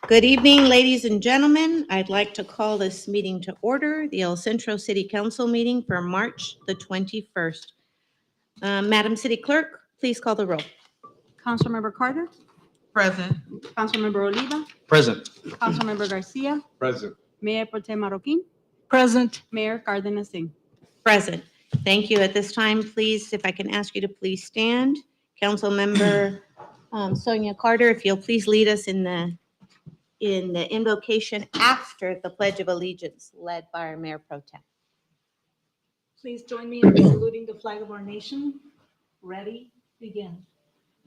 Good evening, ladies and gentlemen. I'd like to call this meeting to order, the El Centro City Council meeting for March the 21st. Madam City Clerk, please call the roll. Councilmember Carter, Present. Councilmember Oliva, Present. Councilmember Garcia, Present. Mayor Pro Tem Marroquin, Present. Mayor Cardenas Singh. Present. Thank you. At this time, please, if I can ask you to please stand. Councilmember Sonia Carter, if you'll please lead us in the invocation after the Pledge of Allegiance led by our Mayor Pro Tem. Please join me in saluting the flag of our nation. Ready, begin.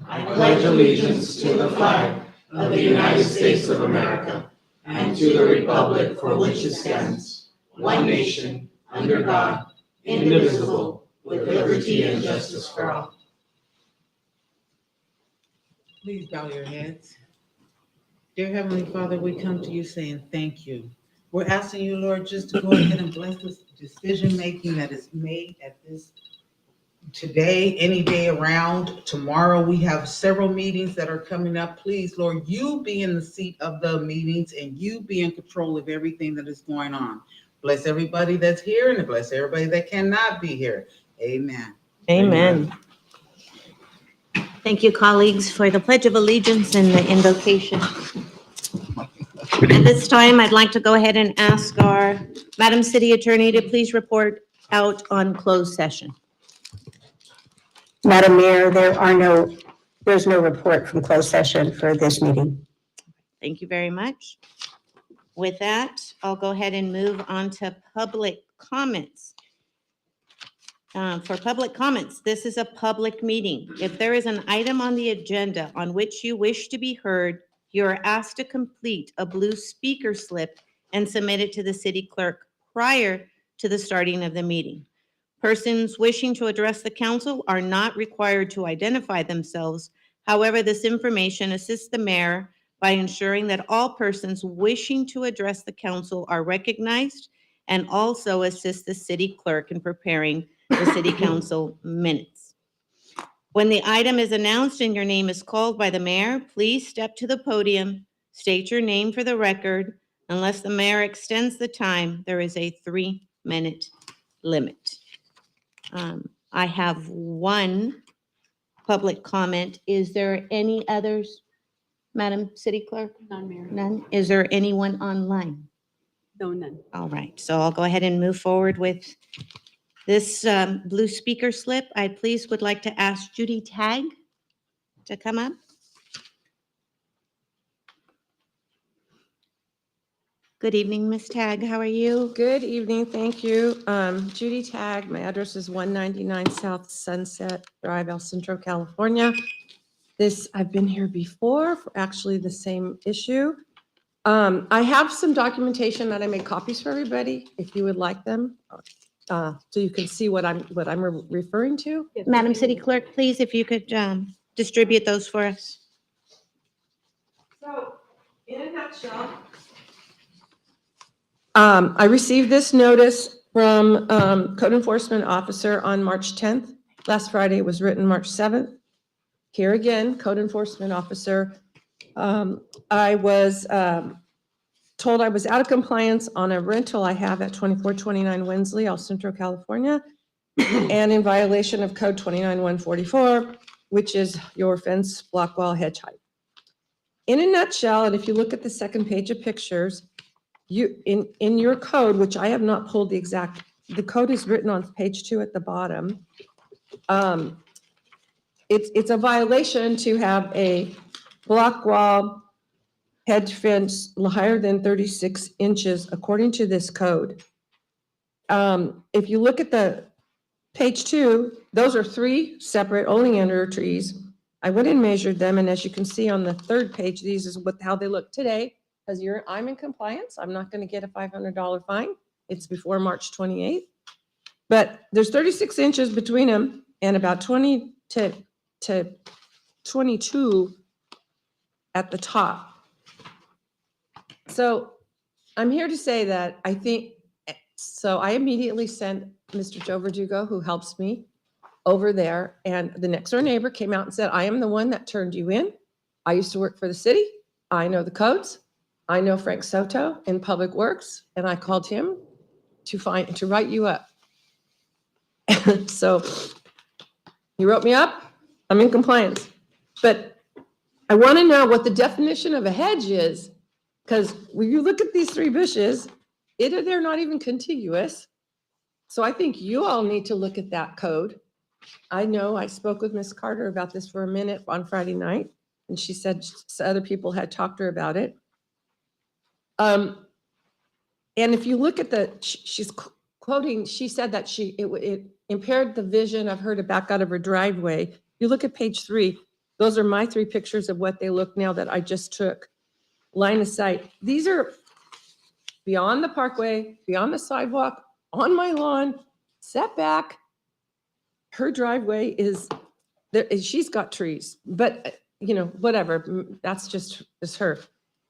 I pledge allegiance to the flag of the United States of America and to the republic for which it stands, one nation, under God, indivisible, with liberty and justice for all. Please bow your heads. Dear Heavenly Father, we come to you saying thank you. We're asking you, Lord, just to go ahead and bless this decision-making that is made at this today, any day around. Tomorrow, we have several meetings that are coming up. Please, Lord, you be in the seat of the meetings and you be in control of everything that is going on. Bless everybody that's here and bless everybody that cannot be here. Amen. Amen. Thank you, colleagues, for the Pledge of Allegiance and the invocation. At this time, I'd like to go ahead and ask our Madam City Attorney to please report out on closed session. Madam Mayor, there's no report from closed session for this meeting. Thank you very much. With that, I'll go ahead and move on to public comments. For public comments, this is a public meeting. If there is an item on the agenda on which you wish to be heard, you are asked to complete a blue speaker slip and submit it to the city clerk prior to the starting of the meeting. Persons wishing to address the council are not required to identify themselves. However, this information assists the mayor by ensuring that all persons wishing to address the council are recognized and also assists the city clerk in preparing the city council minutes. When the item is announced and your name is called by the mayor, please step to the podium, state your name for the record. Unless the mayor extends the time, there is a 3-minute limit. I have one public comment. Is there any others, Madam City Clerk? None, Mayor. None? Is there anyone online? No, none. All right, so I'll go ahead and move forward with this blue speaker slip. I please would like to ask Judy Tagg to come up. Good evening, Ms. Tagg. How are you? Good evening, thank you. Judy Tagg, my address is 199 South Sunset Drive, El Centro, California. I've been here before for actually the same issue. I have some documentation that I made copies for everybody, if you would like them, so you can see what I'm referring to. Madam City Clerk, please, if you could distribute those for us. So, in a nutshell, I received this notice from Code Enforcement Officer on March 10th. Last Friday, it was written March 7th. Here again, Code Enforcement Officer. I was told I was out of compliance on a rental I have at 2429 Wensley, El Centro, California, and in violation of Code 29144, which is your fence, block wall, hedge height. In a nutshell, and if you look at the second page of pictures, you in your code, which I have not pulled the code is written on page 2 at the bottom. It's a violation to have a block wall, hedge fence higher than 36 inches according to this code. If you look at the page 2, those are 3 separate oleander trees. I went and measured them, and as you can see on the third page, these is how they look today. Because I'm in compliance, I'm not going to get a $500 fine. It's before March 28th. But there's 36 inches between them and about 20 to 22 at the top. So I'm here to say that I immediately sent Mr. Joe Verdugo, who helps me, over there, and the next door neighbor came out and said, I am the one that turned you in. I used to work for the city. I know the codes. I know Frank Soto in Public Works, and I called him to write you up. So he wrote me up. I'm in compliance. But I want to know what the definition of a hedge is, because when you look at these 3 bushes, either they're not even contiguous. So I think you all need to look at that code. I know I spoke with Ms. Carter about this for a minute on Friday night, and she said other people had talked to her about it. And if you look at she's quoting, she said that it impaired the vision of her to back out of her driveway. You look at page 3, those are my 3 pictures of what they look now that I just took. Line of sight. These are beyond the parkway, beyond the sidewalk, on my lawn, setback. Her driveway is, she's got trees, but whatever, that's just her.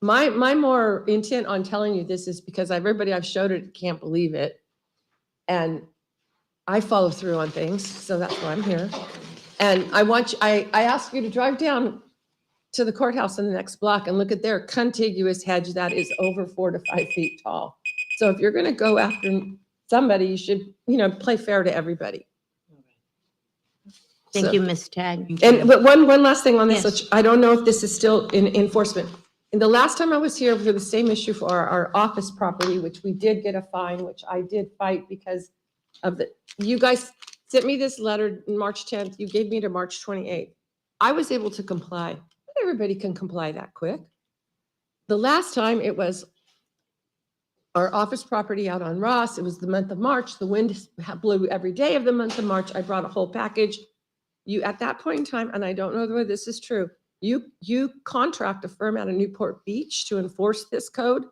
My more intent on telling you this is because everybody I've showed it can't believe it. And I follow through on things, so that's why I'm here. And I ask you to drive down to the courthouse in the next block and look at their contiguous hedge that is over 4 to 5 feet tall. So if you're gonna go after somebody, you should, play fair to everybody. Thank So- you, Ms. Tagg. But one last thing on this, Yes. which I don't know if this is still in enforcement. And the last time I was here for the same issue for our office property, which we did get a fine, which I did fight because of you guys sent me this letter March 10th. You gave me to March 28th. I was able to comply. Not everybody can comply that quick. The last time it was our office property out on Ross. It was the month of March. The wind blew every day of the month of March. I brought a whole package. You, at that point in time, and I don't know whether this is true, you contract a firm out of Newport Beach to enforce this code.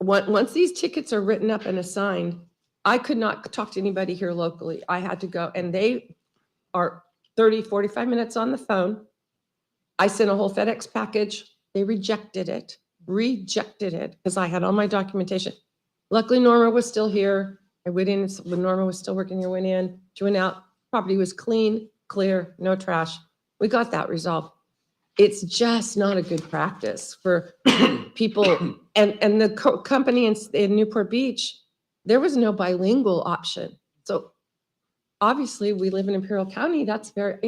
Once these tickets are written up and assigned, I could not talk to anybody here locally. I had to go, and they are 30, 45 minutes on the phone. I sent a whole FedEx package. They rejected it, because I had all my documentation. Luckily, Norma was still here. I went in when Norma was still working here, went in, she went out. Property was clean, clear, no trash. We got that resolved. It's just not a good practice for people. And the company in Newport Beach, there was no bilingual option. So obviously we live in Imperial County. That's very,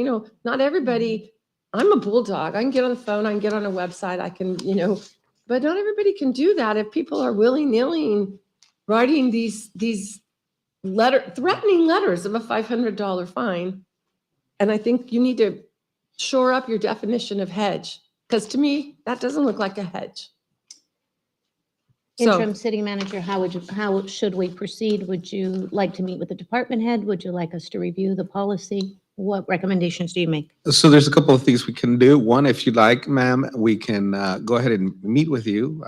not everybody, I'm a bulldog. I can get on the phone, I can get on a website, I can, but not everybody can do that. If people are willy-nilly writing these threatening letters of a $500 fine. And I think you need to shore up your definition of hedge, because to me, that doesn't look like a hedge. So, Interim City Manager, how should we proceed? Would you like to meet with the department head? Would you like us to review the policy? What recommendations do you make? So there's a couple of things we can do. One, if you like, ma'am, we can go ahead and meet with you.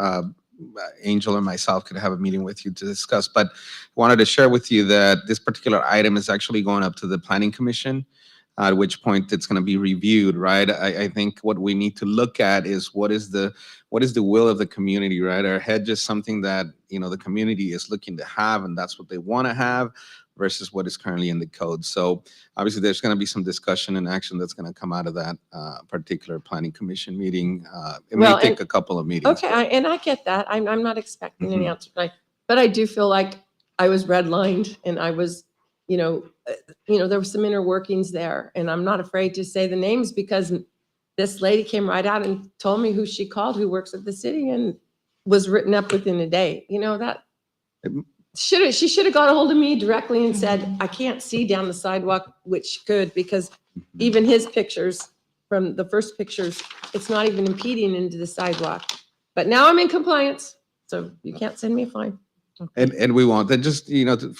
Angel and myself could have a meeting with you to discuss, but wanted to share with you that this particular item is actually going up to the Planning Commission, at which point it's going to be reviewed, right? I think what we need to look at is what is the will of the community, right? Our hedge is something that, the community is looking to have, and that's what they want to have, versus what is currently in the code. So obviously there's going to be some discussion and action that's going to come out of that particular Planning Commission meeting. It may take a couple of meetings. okay, and I get that. I'm not expecting any answer tonight, but I do feel like I was redlined and I was, there were some inner workings there, and I'm not afraid to say the names because this lady came right out and told me who she called, who works at the city, and was written up within a day. She should have got a hold of me directly and said, I can't see down the sidewalk, which could, because even his pictures from the first pictures, it's not even impeding into the sidewalk. But now I'm in compliance, so you can't send me a fine. And we won't. And just, for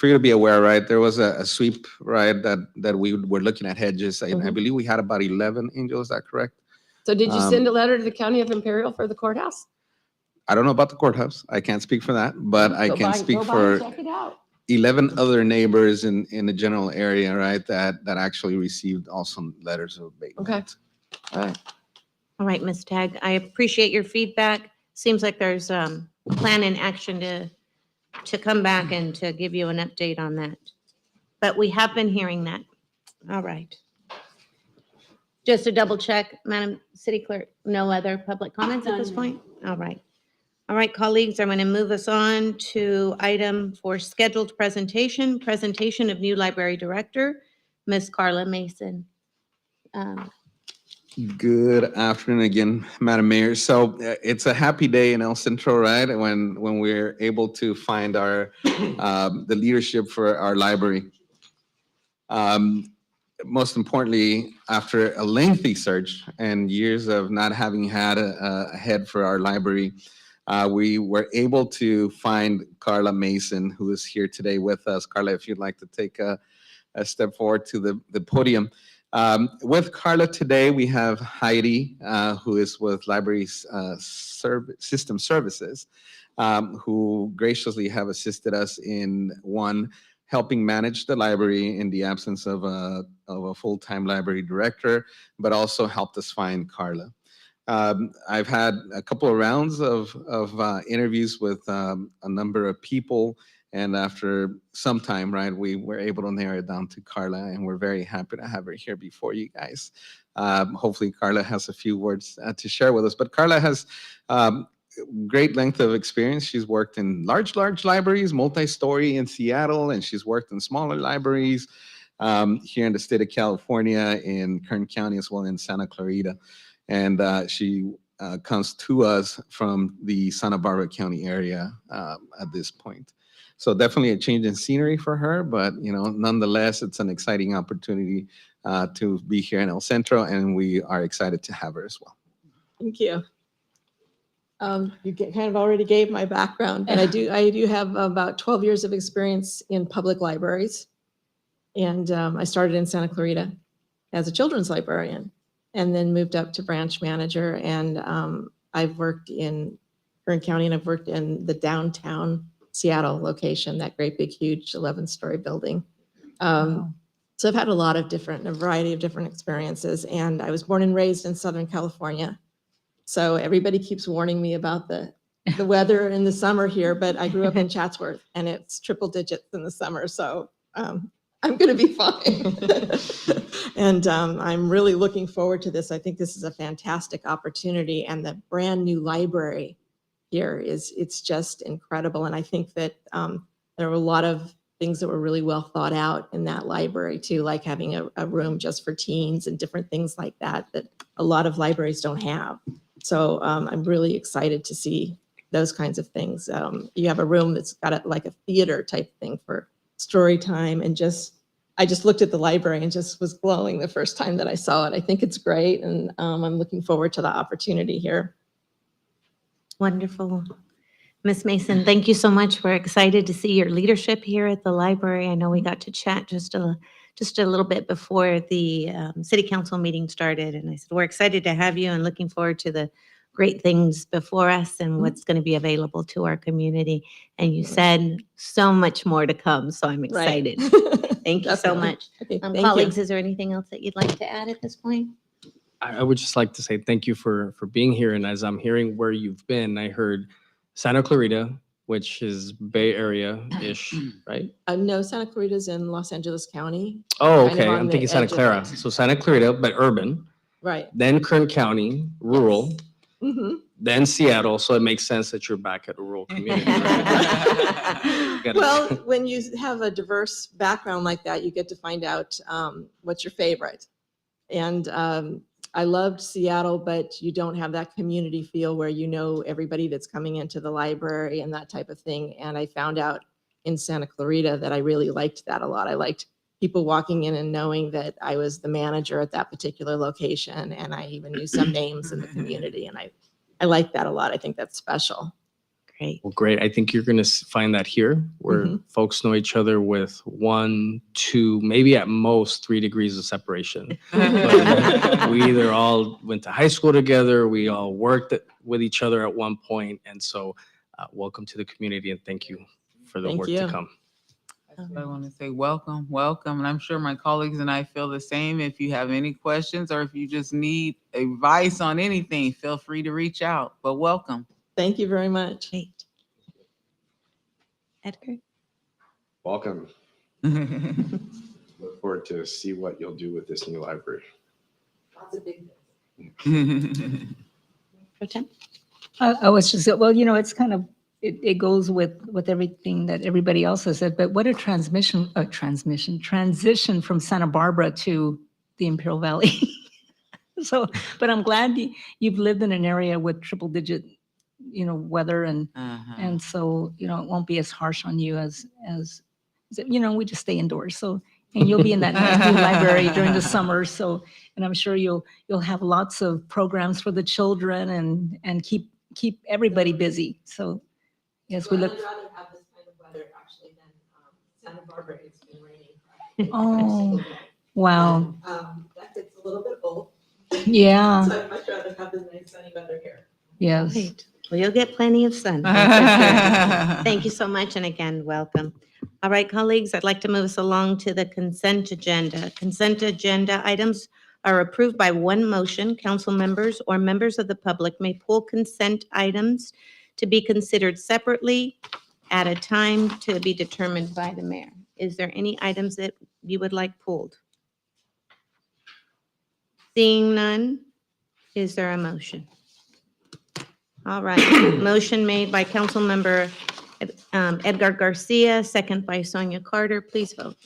you to be aware, right, there was a sweep, right, that we were looking at hedges. I believe we had about 11, Angel, is that correct? So did you send a letter to the County of Imperial for the courthouse? I don't know about the courthouse. I can't speak for that, but I can speak for Check it out. 11 other neighbors in the general area, right, that actually received also letters of abatement. Okay. All right. All right, Ms. Tagg, I appreciate your feedback. Seems like there's a plan in action to come back and to give you an update on that. But we have been hearing that. All right. Just to double check, Madam City Clerk, no other public comments at this None. point? All right. All right, colleagues, I'm going to move us on to item for scheduled presentation of new library director, Ms. Carla Mason. Good afternoon again, Madam Mayor. So it's a happy day in El Centro, right? When we're able to find our the leadership for our library. Most importantly, after a lengthy search and years of not having had a head for our library, we were able to find Carla Mason, who is here today with us. Carla, if you'd like to take a step forward to the podium. With Carla today, we have Heidi, who is with Libraries System Services, who graciously have assisted us in helping manage the library in the absence of a full-time library director, but also helped us find Carla. I've had a couple of rounds of interviews with a number of people, and after some time, right, we were able to narrow it down to Carla, and we're very happy to have her here before you guys. Hopefully, Carla has a few words to share with us. But Carla has great length of experience. She's worked in large libraries, multi-story in Seattle, and she's worked in smaller libraries here in the state of California, in Kern County, as well in Santa Clarita. And she comes to us from the Santa Barbara County area at this point. So definitely a change in scenery for her, but nonetheless, it's an exciting opportunity to be here in El Centro, and we are excited to have her as well. Thank you. You kind of already gave my background, but I do have about 12 years of experience in public libraries. And I started in Santa Clarita as a children's librarian and then moved up to branch manager. And I've worked in Kern County, and I've worked in the downtown Seattle location, that great big huge 11-story building. So I've had a variety of different experiences, and I was born and raised in Southern California. So everybody keeps warning me about the weather in the summer here, but I grew up in Chatsworth, and it's triple digits in the summer. So I'm going to be fine. And I'm really looking forward to this. I think this is a fantastic opportunity, and the brand new library here it's just incredible. And I think that there were a lot of things that were really well thought out in that library too, like having a room just for teens and different things like that a lot of libraries don't have. So I'm really excited to see those kinds of things. You have a room that's got like a theater type thing for story time, and I just looked at the library and just was glowing the first time that I saw it. I think it's great, and I'm looking forward to the opportunity here. Wonderful. Ms. Mason, thank you so much. We're excited to see your leadership here at the library. I know we got to chat just a little bit before the city council meeting started, and I said we're excited to have you and looking forward to the great things before us and what's going to be available to our community. And you said so much more to come, so I'm excited. Right. Thank you so Definitely. much. Okay, thank you. Colleagues, is there anything else that you'd like to add at this point? I would just like to say thank you for being here. And as I'm hearing where you've been, I heard Santa Clarita, which is Bay Area-ish, right? No, Santa Clarita's in Los Angeles County. Oh, Kind of okay. on I'm the thinking Santa edge of Clara. it. So Santa Clarita, but urban. Right. Then Kern County, rural. Mm-hmm. Then Seattle. So it makes sense that you're back at a rural community. Right? You gotta- Well, when you have a diverse background like that, you get to find out what's your favorite. And I loved Seattle, but you don't have that community feel where you know everybody that's coming into the library and that type of thing. And I found out in Santa Clarita that I really liked that a lot. I liked people walking in and knowing that I was the manager at that particular location, and I even knew some names in the community, and I like that a lot. I think that's special. Great. Well, great. I think you're going to find that here where folks know each other with 1, 2, maybe at most 3 degrees of separation. But we either all went to high school together, we all worked with each other at one point. And so welcome to the community, and thank you for the Thank work you. to come. That's what I want to say. Welcome. And I'm sure my colleagues and I feel the same. If you have any questions or if you just need advice on anything, feel free to reach out. But welcome. Thank you very much. Great. Edgar? Welcome. Look forward to see what you'll do with this new library. Pro Tem? I was just, well, it's kind of, it goes with everything that everybody else has said, but what a transition from Santa Barbara to the Imperial Valley. So, but I'm glad you've lived in an area with triple digit, weather and so, it won't be as harsh on you as, we just stay indoors. So, and you'll be in that nice new library during the summer. So, and I'm sure you'll have lots of programs for the children and keep everybody busy. So, yes, we look. I'd rather have this kind of weather actually than Santa Barbara. It's been raining. Oh, wow. That gets a little bit old. Yeah. So I'd much rather have this nice sunny weather here. Yes. Right. Well, you'll get plenty of sun. That's for sure. Thank you so much, and again, welcome. All right, colleagues, I'd like to move us along to the consent agenda. Consent agenda items are approved by one motion. Council members or members of the public may pull consent items to be considered separately at a time to be determined by the mayor. Is there any items that you would like pulled? Seeing none, is there a motion? All right, motion made by Councilmember Edgar Garcia, second by Sonia Carter. Please vote.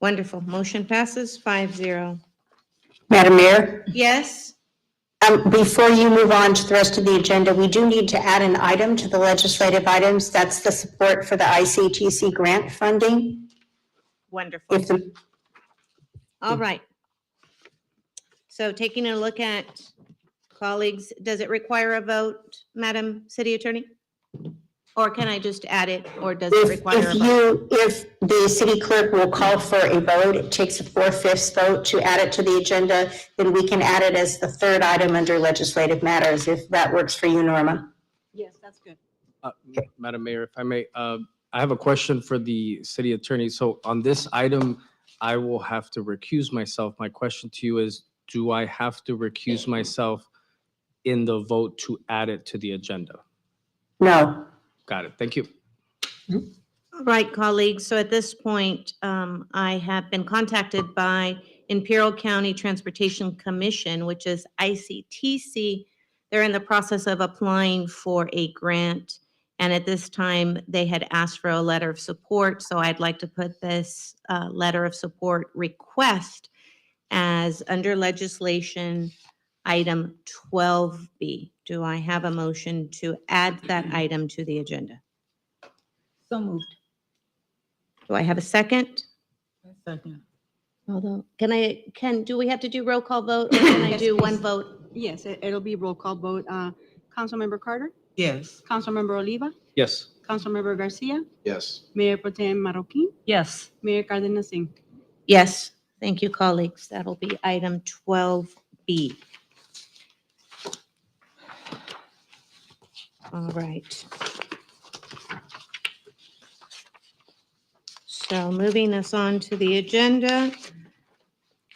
Wonderful. Motion passes 5-0. Madam Mayor, Yes? before you move on to the rest of the agenda, we do need to add an item to the legislative items. That's the support for the ICTC grant funding. Wonderful. If the All right. So taking a look at colleagues, does it require a vote, Madam City Attorney? Or can I just add it, or does it require a vote? If the city clerk will call for a vote, it takes a 4/5 vote to add it to the agenda, then we can add it as the third item under legislative matters, if that works for you, Norma. Yes, that's good. Madam Mayor, if I may, I have a question for the city attorney. So on this item, I will have to recuse myself. My question to you is, do I have to recuse myself in the vote to add it to the agenda? No. Got it. Thank you. All right, colleagues, so at this point, I have been contacted by Imperial County Transportation Commission, which is ICTC. They're in the process of applying for a grant, and at this time, they had asked for a letter of support, so I'd like to put this letter of support request as under legislation item 12B. Do I have a motion to add that item to the agenda? So moved. Do I have a second? Second. Although, do we have to do roll call vote, or can I Yes, do one please. vote? Yes, it'll be roll call vote. Councilmember Carter, Yes. Councilmember Oliva, Yes. Councilmember Garcia, Yes. Mayor Pro Tem Marroquin, Yes. Mayor Cardenas Singh. Yes, thank you, colleagues. That'll be item 12B. All right. So moving us on to the agenda,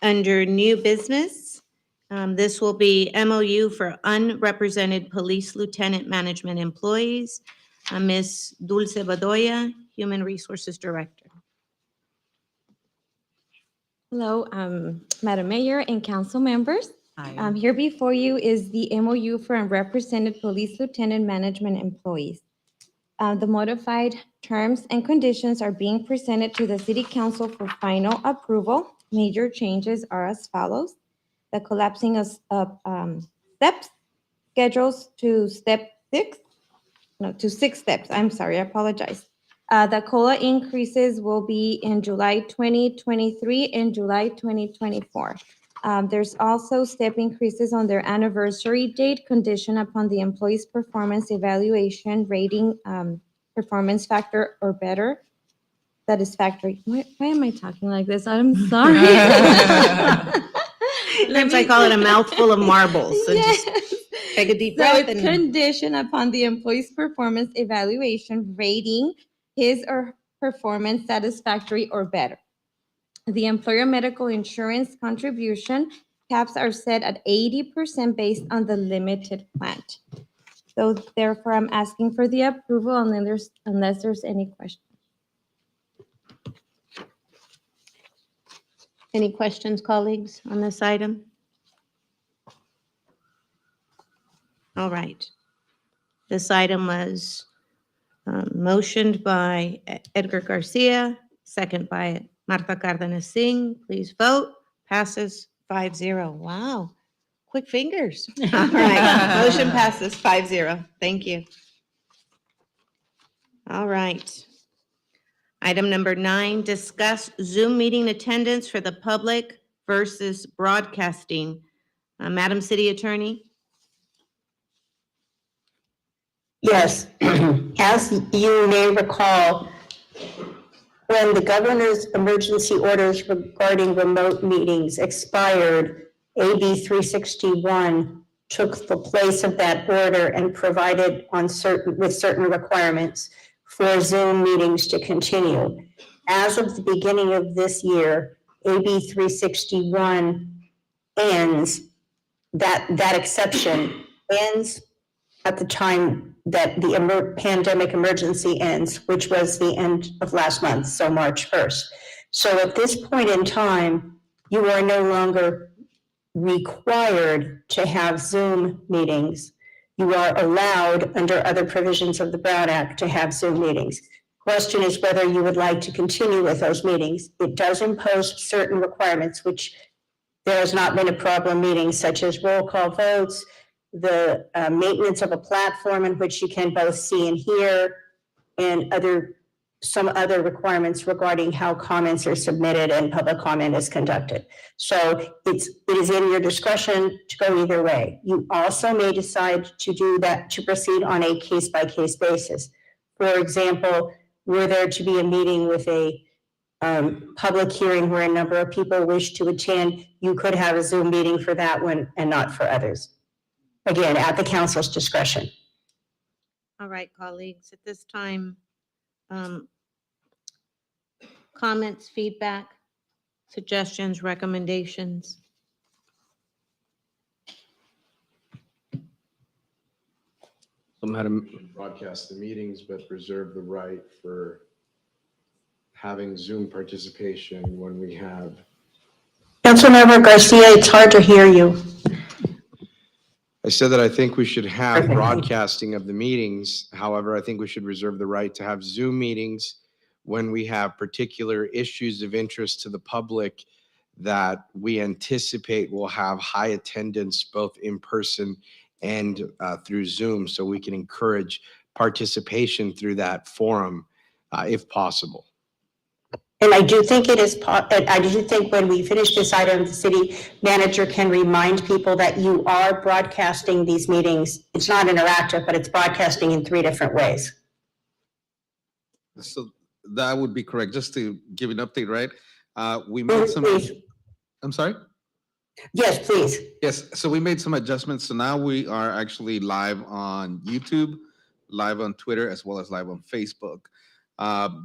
under new business, this will be MOU for unrepresented police lieutenant management employees. Ms. Dulce Bedoya, Human Resources Director. Hello, Madam Mayor and council members. Here before you is the MOU for unrepresented police lieutenant management employees. The modified terms and conditions are being presented to the City Council for final approval. Major changes are as follows. The collapsing of steps schedules to to 6 steps. I'm sorry, I apologize. The COLA increases will be in July 2023 and July 2024. There's also step increases on their anniversary date conditioned upon the employee's performance evaluation rating, performance factor or better, satisfactory. Why am I talking like this? I'm sorry. Sometimes I call it a mouthful of marbles. So just Yes. take a deep So breath it's and conditioned upon the employee's performance evaluation rating his or performance satisfactory or better. The employer medical insurance contribution caps are set at 80% based on the limited plant. So therefore, I'm asking for the approval unless there's any question. any questions, colleagues, on this item? All right. This item was motioned by Edgar Garcia, second by Martha Cardenas Singh. Please vote. Passes 5-0. Wow, quick fingers. All right, motion passes 5-0. Thank you. All right. Item number 9, discuss Zoom meeting attendance for the public versus broadcasting. Madam City Attorney? Yes, as you may recall, when the governor's emergency orders regarding remote meetings expired, AB 361 took the place of that order and provided with certain requirements for Zoom meetings to continue. As of the beginning of this year, AB 361 ends, that exception ends at the time that the pandemic emergency ends, which was the end of last month, so March 1st. So at this point in time, you are no longer required to have Zoom meetings. You are allowed, under other provisions of the Brown Act, to have Zoom meetings. Question is whether you would like to continue with those meetings. It does impose certain requirements, which there has not been a problem meeting, such as roll call votes, the maintenance of a platform in which you can both see and hear, and some other requirements regarding how comments are submitted and public comment is conducted. So it is in your discretion to go either way. You also may decide to do that, to proceed on a case-by-case basis. For example, were there to be a meeting with a public hearing where a number of people wish to attend, you could have a Zoom meeting for that one and not for others. Again, at the council's discretion. All right, colleagues, at this time, comments, feedback, suggestions, recommendations? So, Madam, broadcast the meetings, but reserve the right for having Zoom participation when we have. Councilmember Garcia, it's hard to hear you. I said that I think we should have Perfect. broadcasting of the meetings. However, I think we should reserve the right to have Zoom meetings when we have particular issues of interest to the public that we anticipate will have high attendance both in person and through Zoom, so we can encourage participation through that forum if possible. And I do think I do think when we finish this item, the city manager can remind people that you are broadcasting these meetings. It's not interactive, but it's broadcasting in 3 different ways. So that would be correct. Just to give you an update, right? We made some, Please. I'm sorry? Yes, please. Yes, so we made some adjustments. So now we are actually live on YouTube, live on Twitter, as well as live on Facebook.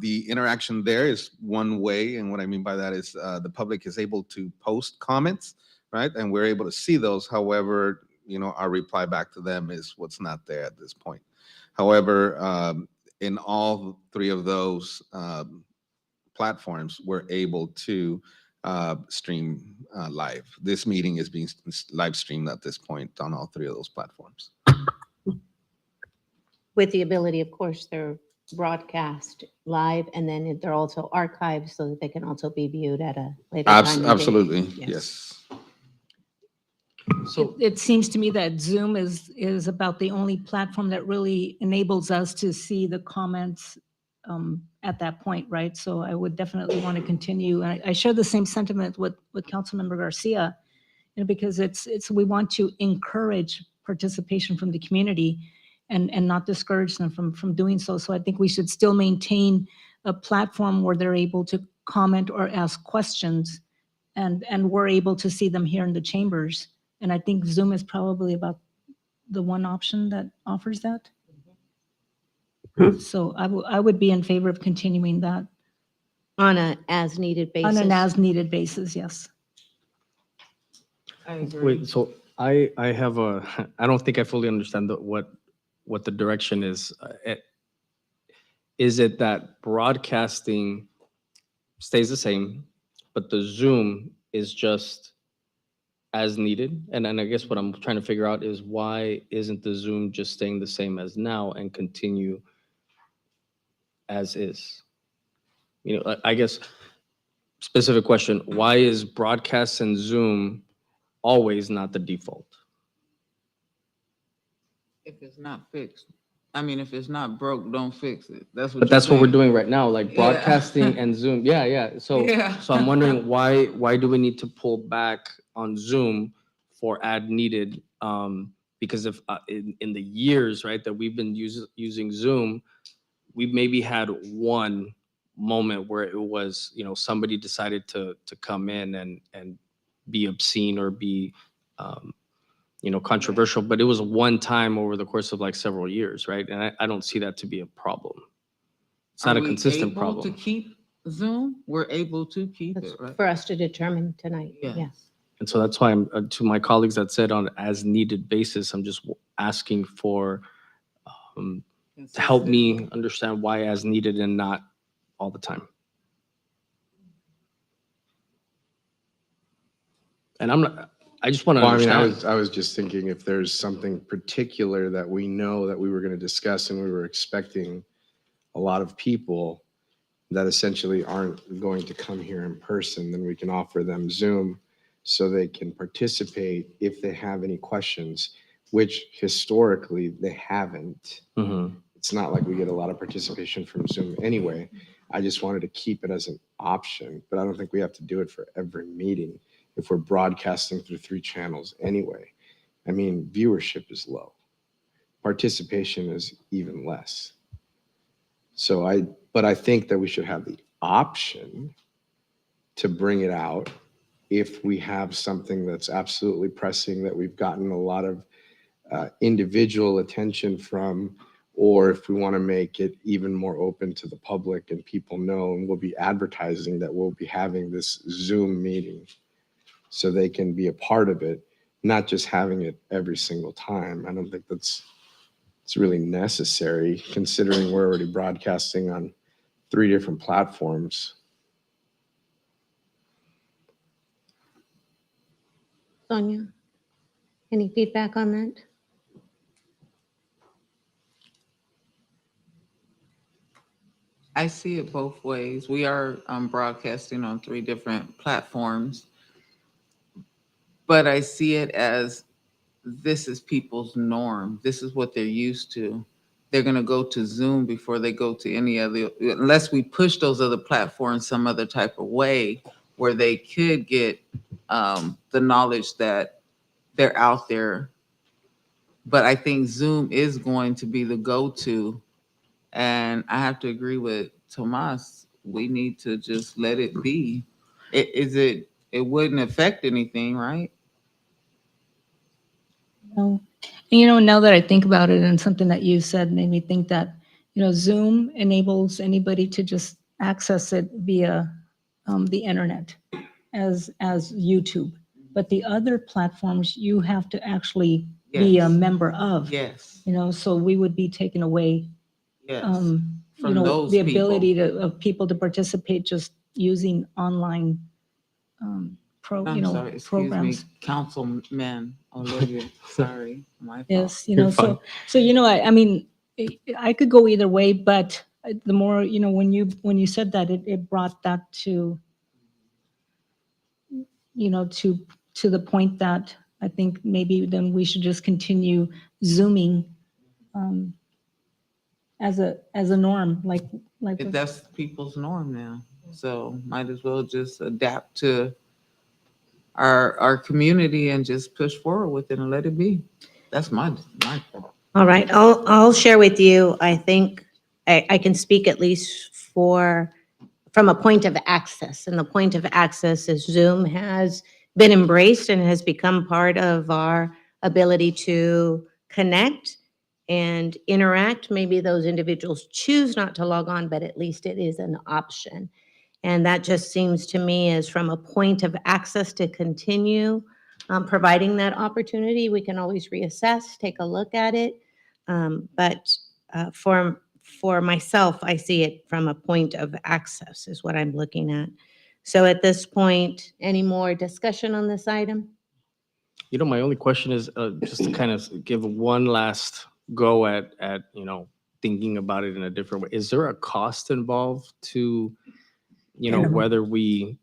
The interaction there is one way, and what I mean by that is the public is able to post comments, right? And we're able to see those. However, our reply back to them is what's not there at this point. However, in all 3 of those platforms, we're able to stream live. This meeting is being live streamed at this point on all 3 of those platforms. With the ability, of course, they're broadcast live, and then they're also archived so that they can also be viewed at a later time. and date. Absolutely, Yes. yes. So it seems to me that Zoom is about the only platform that really enables us to see the comments at that point, right? So I would definitely want to continue. I share the same sentiment with Councilmember Garcia, because we want to encourage participation from the community and not discourage them from doing so. So I think we should still maintain a platform where they're able to comment or ask questions, and we're able to see them here in the chambers. And I think Zoom is probably about the one option that offers that. So I would be in favor of continuing that. On a as-needed basis. On an as-needed basis, yes. I agree. Wait, so I have I don't think I fully understand what the direction is. Is it that broadcasting stays the same, but the Zoom is just as needed. And I guess what I'm trying to figure out is why isn't the Zoom just staying the same as now and continue as is? You know, I guess specific question, why is broadcast and Zoom always not the default? If it's not fixed, I mean, if it's not broke, don't fix it. That's what. But you're that's what we're saying. doing right now, like Yeah. broadcasting and Zoom. Yeah, yeah. So, Yeah. so I'm wondering why do we need to pull back on Zoom for ad needed? Because if in the years, right, that we've been using Zoom, we've maybe had one moment where it was, you know, somebody decided to come in and be obscene or be, you know, controversial, but it was one time over the course of like several years, right? And I don't see that to be a problem. It's not Are a we consistent able problem. to keep Zoom? We're able to keep That's it, right? for us to determine tonight. Yes. Yes. And so that's why I'm, to my colleagues that said on as needed basis, I'm just asking for, to help me understand why as needed and not all the time. And I just want to Well, I mean, understand. I was just thinking if there's something particular that we know that we were going to discuss and we were expecting a lot of people that essentially aren't going to come here in person, then we can offer them Zoom so they can participate if they have any questions, which historically they haven't. Mhm. It's not like we get a lot of participation from Zoom anyway. I just wanted to keep it as an option, but I don't think we have to do it for every meeting if we're broadcasting through 3 channels anyway. I mean, viewership is low. Participation is even less. But I think that we should have the option to bring it out if we have something that's absolutely pressing that we've gotten a lot of individual attention from, or if we want to make it even more open to the public and people know, and we'll be advertising that we'll be having this Zoom meeting so they can be a part of it, not just having it every single time. I don't think it's really necessary considering we're already broadcasting on 3 different platforms. Sonia, any feedback on that? I see it both ways. We are broadcasting on 3 different platforms, but I see it as this is people's norm. This is what they're used to. They're going to go to Zoom before they go to any other, unless we push those other platforms some other type of way where they could get the knowledge that they're out there. But I think Zoom is going to be the go-to. And I have to agree with Tomas. We need to just let it be. It wouldn't affect anything, right? No. And, you know, now that I think about it, and something that you said made me think that, you know, Zoom enables anybody to just access it via the internet as YouTube. But the other platforms, you have to actually be a Yes. member of, Yes. you know, so we would be taking away, Yes. you From know, those the people. ability of people to participate just using online, I'm programs. sorry, excuse me, Councilman Olivia. Sorry, my fault. Yes, you You're know, fine. so, you know, I mean, I could go either way, but the more, you know, when you said that, it brought that to, you know, to the point that I think maybe then we should just continue Zooming as a norm, like. That's people's norm now. So might as well just adapt to our community and just push forward with it and let it be. That's my thought. All right, I'll share with you, I think I can speak at least from a point of access. And the point of access is Zoom has been embraced and has become part of our ability to connect and interact. Maybe those individuals choose not to log on, but at least it is an option. And that just seems to me as from a point of access to continue providing that opportunity. We can always reassess, take a look at it. But for myself, I see it from a point of access is what I'm looking at. So at this point, any more discussion on this item? My only question is just to kind of give one last go at, thinking about it in a different way. Is there a cost involved to, whether we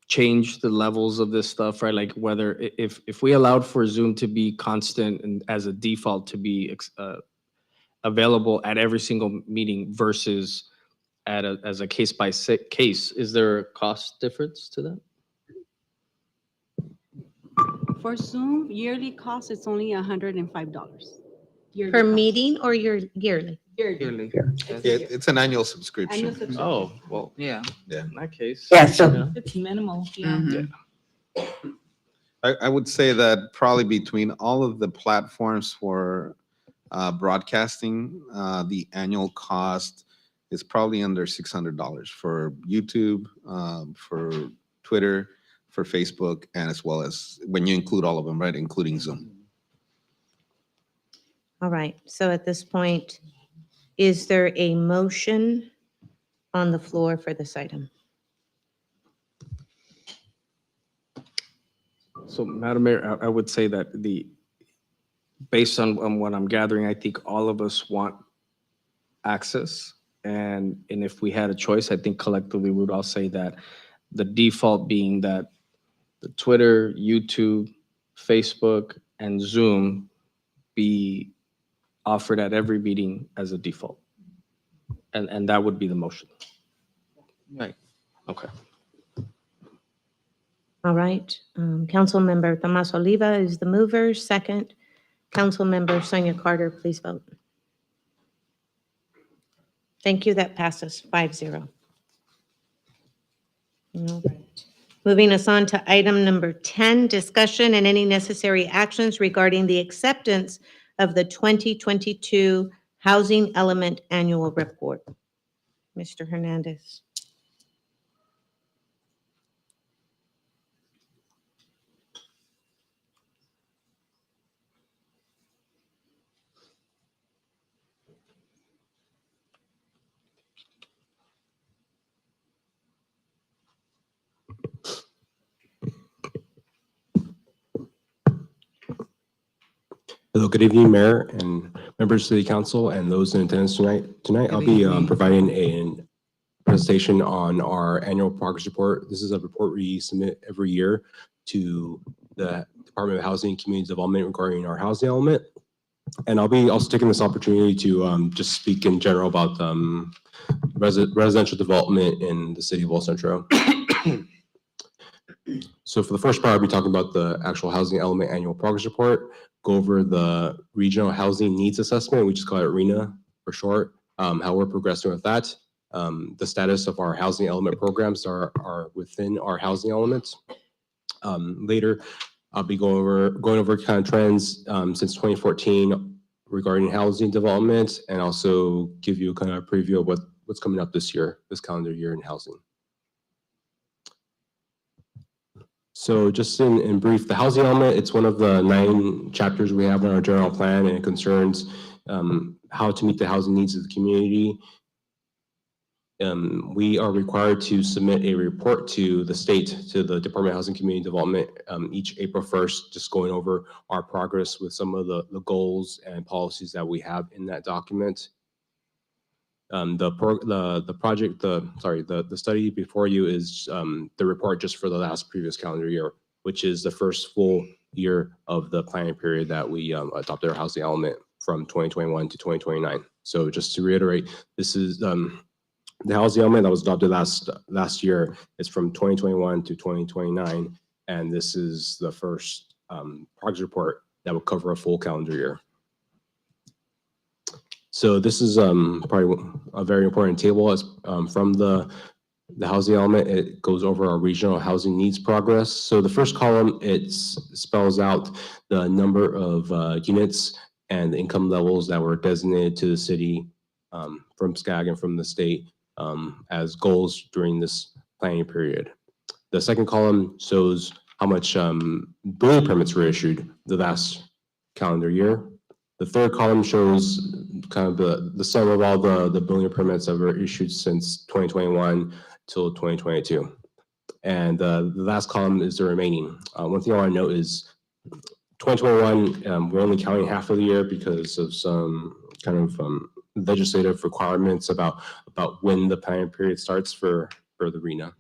change the levels of this stuff, right? Like whether if we allowed for Zoom to be constant and as a default to be available at every single meeting versus as a case by case, is there a cost difference to that? For Zoom, yearly cost, it's only $105. Yearly Per cost. meeting or your yearly? Yearly. It's an annual subscription. Annual subscription. Oh, well, Yeah. in that case. Yeah, so It's minimal, yeah. Mhm. I would say that probably between all of the platforms for broadcasting, the annual cost is probably under $600 for YouTube, for Twitter, for Facebook, and as well as when you include all of them, right, including Zoom. All right, so at this point, is there a motion on the floor for this item? So, Madam Mayor, I would say that based on what I'm gathering, I think all of us want access. And if we had a choice, I think collectively we would all say that the default being that the Twitter, YouTube, Facebook, and Zoom be offered at every meeting as a default. And that would be the motion. Right. Okay. All right, Councilmember Tomas Oliva is the mover, second. Councilmember Sonia Carter, please vote. Thank you, that passes 5-0. All right. Moving us on to item number 10, discussion and any necessary actions regarding the acceptance of the 2022 Housing Element Annual Report. Mr. Hernandez. Hello, good evening, Mayor and members of City Council and those in attendance tonight. I'll be providing a presentation on our annual progress report. This is a report we submit every year to the Department of Housing and Community Development regarding our housing element. And I'll be also taking this opportunity to just speak in general about residential development in the city of El Centro. So for the first part, I'll be talking about the actual housing element annual progress report, go over the regional housing needs assessment, we just call it RENA for short, how we're progressing with that, the status of our housing element programs are within our housing elements. Later, I'll be going over kind of trends since 2014 regarding housing development, and also give you kind of a preview of what's coming up this year, this calendar year in housing. So just in brief, the housing element, it's one of the 9 chapters we have in our general plan, and it concerns how to meet the housing needs of the community. We are required to submit a report to the state, to the Department of Housing and Community Development each April 1st, just going over our progress with some of the goals and policies that we have in that document. The study before you is the report just for the previous calendar year, which is the first full year of the planning period that we adopted our housing element from 2021 to 2029. So just to reiterate, this is the housing element that was adopted last year is from 2021 to 2029, and this is the first progress report that will cover a full calendar year. So this is probably a very important table as from the housing element. It goes over our regional housing needs progress. So the first column, it spells out the number of units and the income levels that were designated to the city from SCAG and from the state as goals during this planning period. The second column shows how much building permits were issued the last calendar year. The third column shows kind of the sum of all the building permits that were issued since 2021 till 2022. And the last column is the remaining. One thing I want to note is 2021, we're only counting half of the year because of some kind of legislative requirements about when the planning period starts for the RENA.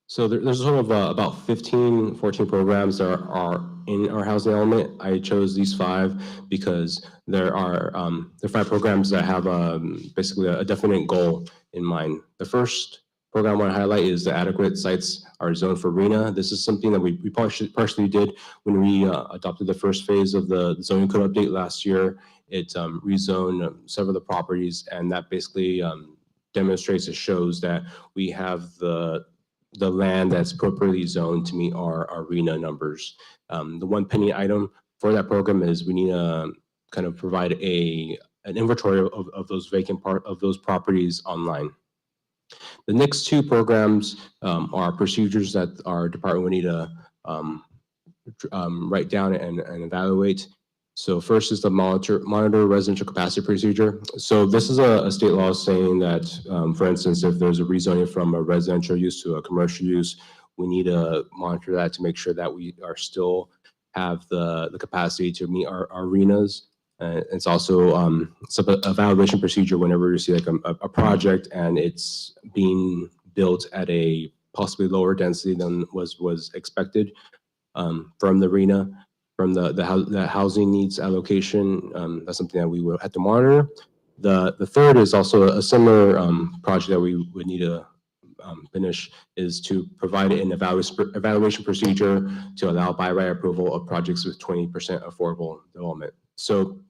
So there's sort of about 14 programs that are in our housing element. I chose these 5 because there are 5 programs that have basically a definite goal in mind. The first program I want to highlight is the adequate sites are zoned for RENA. This is something that we partially did when we adopted the first phase of the zoning code update last year. It rezoned several of the properties, and that basically demonstrates and shows that we have the land that's appropriately zoned to meet our RENA numbers. The one pending item for that program is we need to kind of provide an inventory of those vacant of those properties online. The next 2 programs are procedures that our department will need to write down and evaluate. So first is the monitor residential capacity procedure. So this is a state law saying that, for instance, if there's a rezoning from a residential use to a commercial use, we need to monitor that to make sure that we are still have the capacity to meet our RENAs. It's also an evaluation procedure whenever you see like a project and it's being built at a possibly lower density than was expected from the RENA. From the housing needs allocation, that's something that we will have to monitor. The third is also a similar project that we would need to finish, is to provide an evaluation procedure to allow by right approval of projects with 20% affordable development. So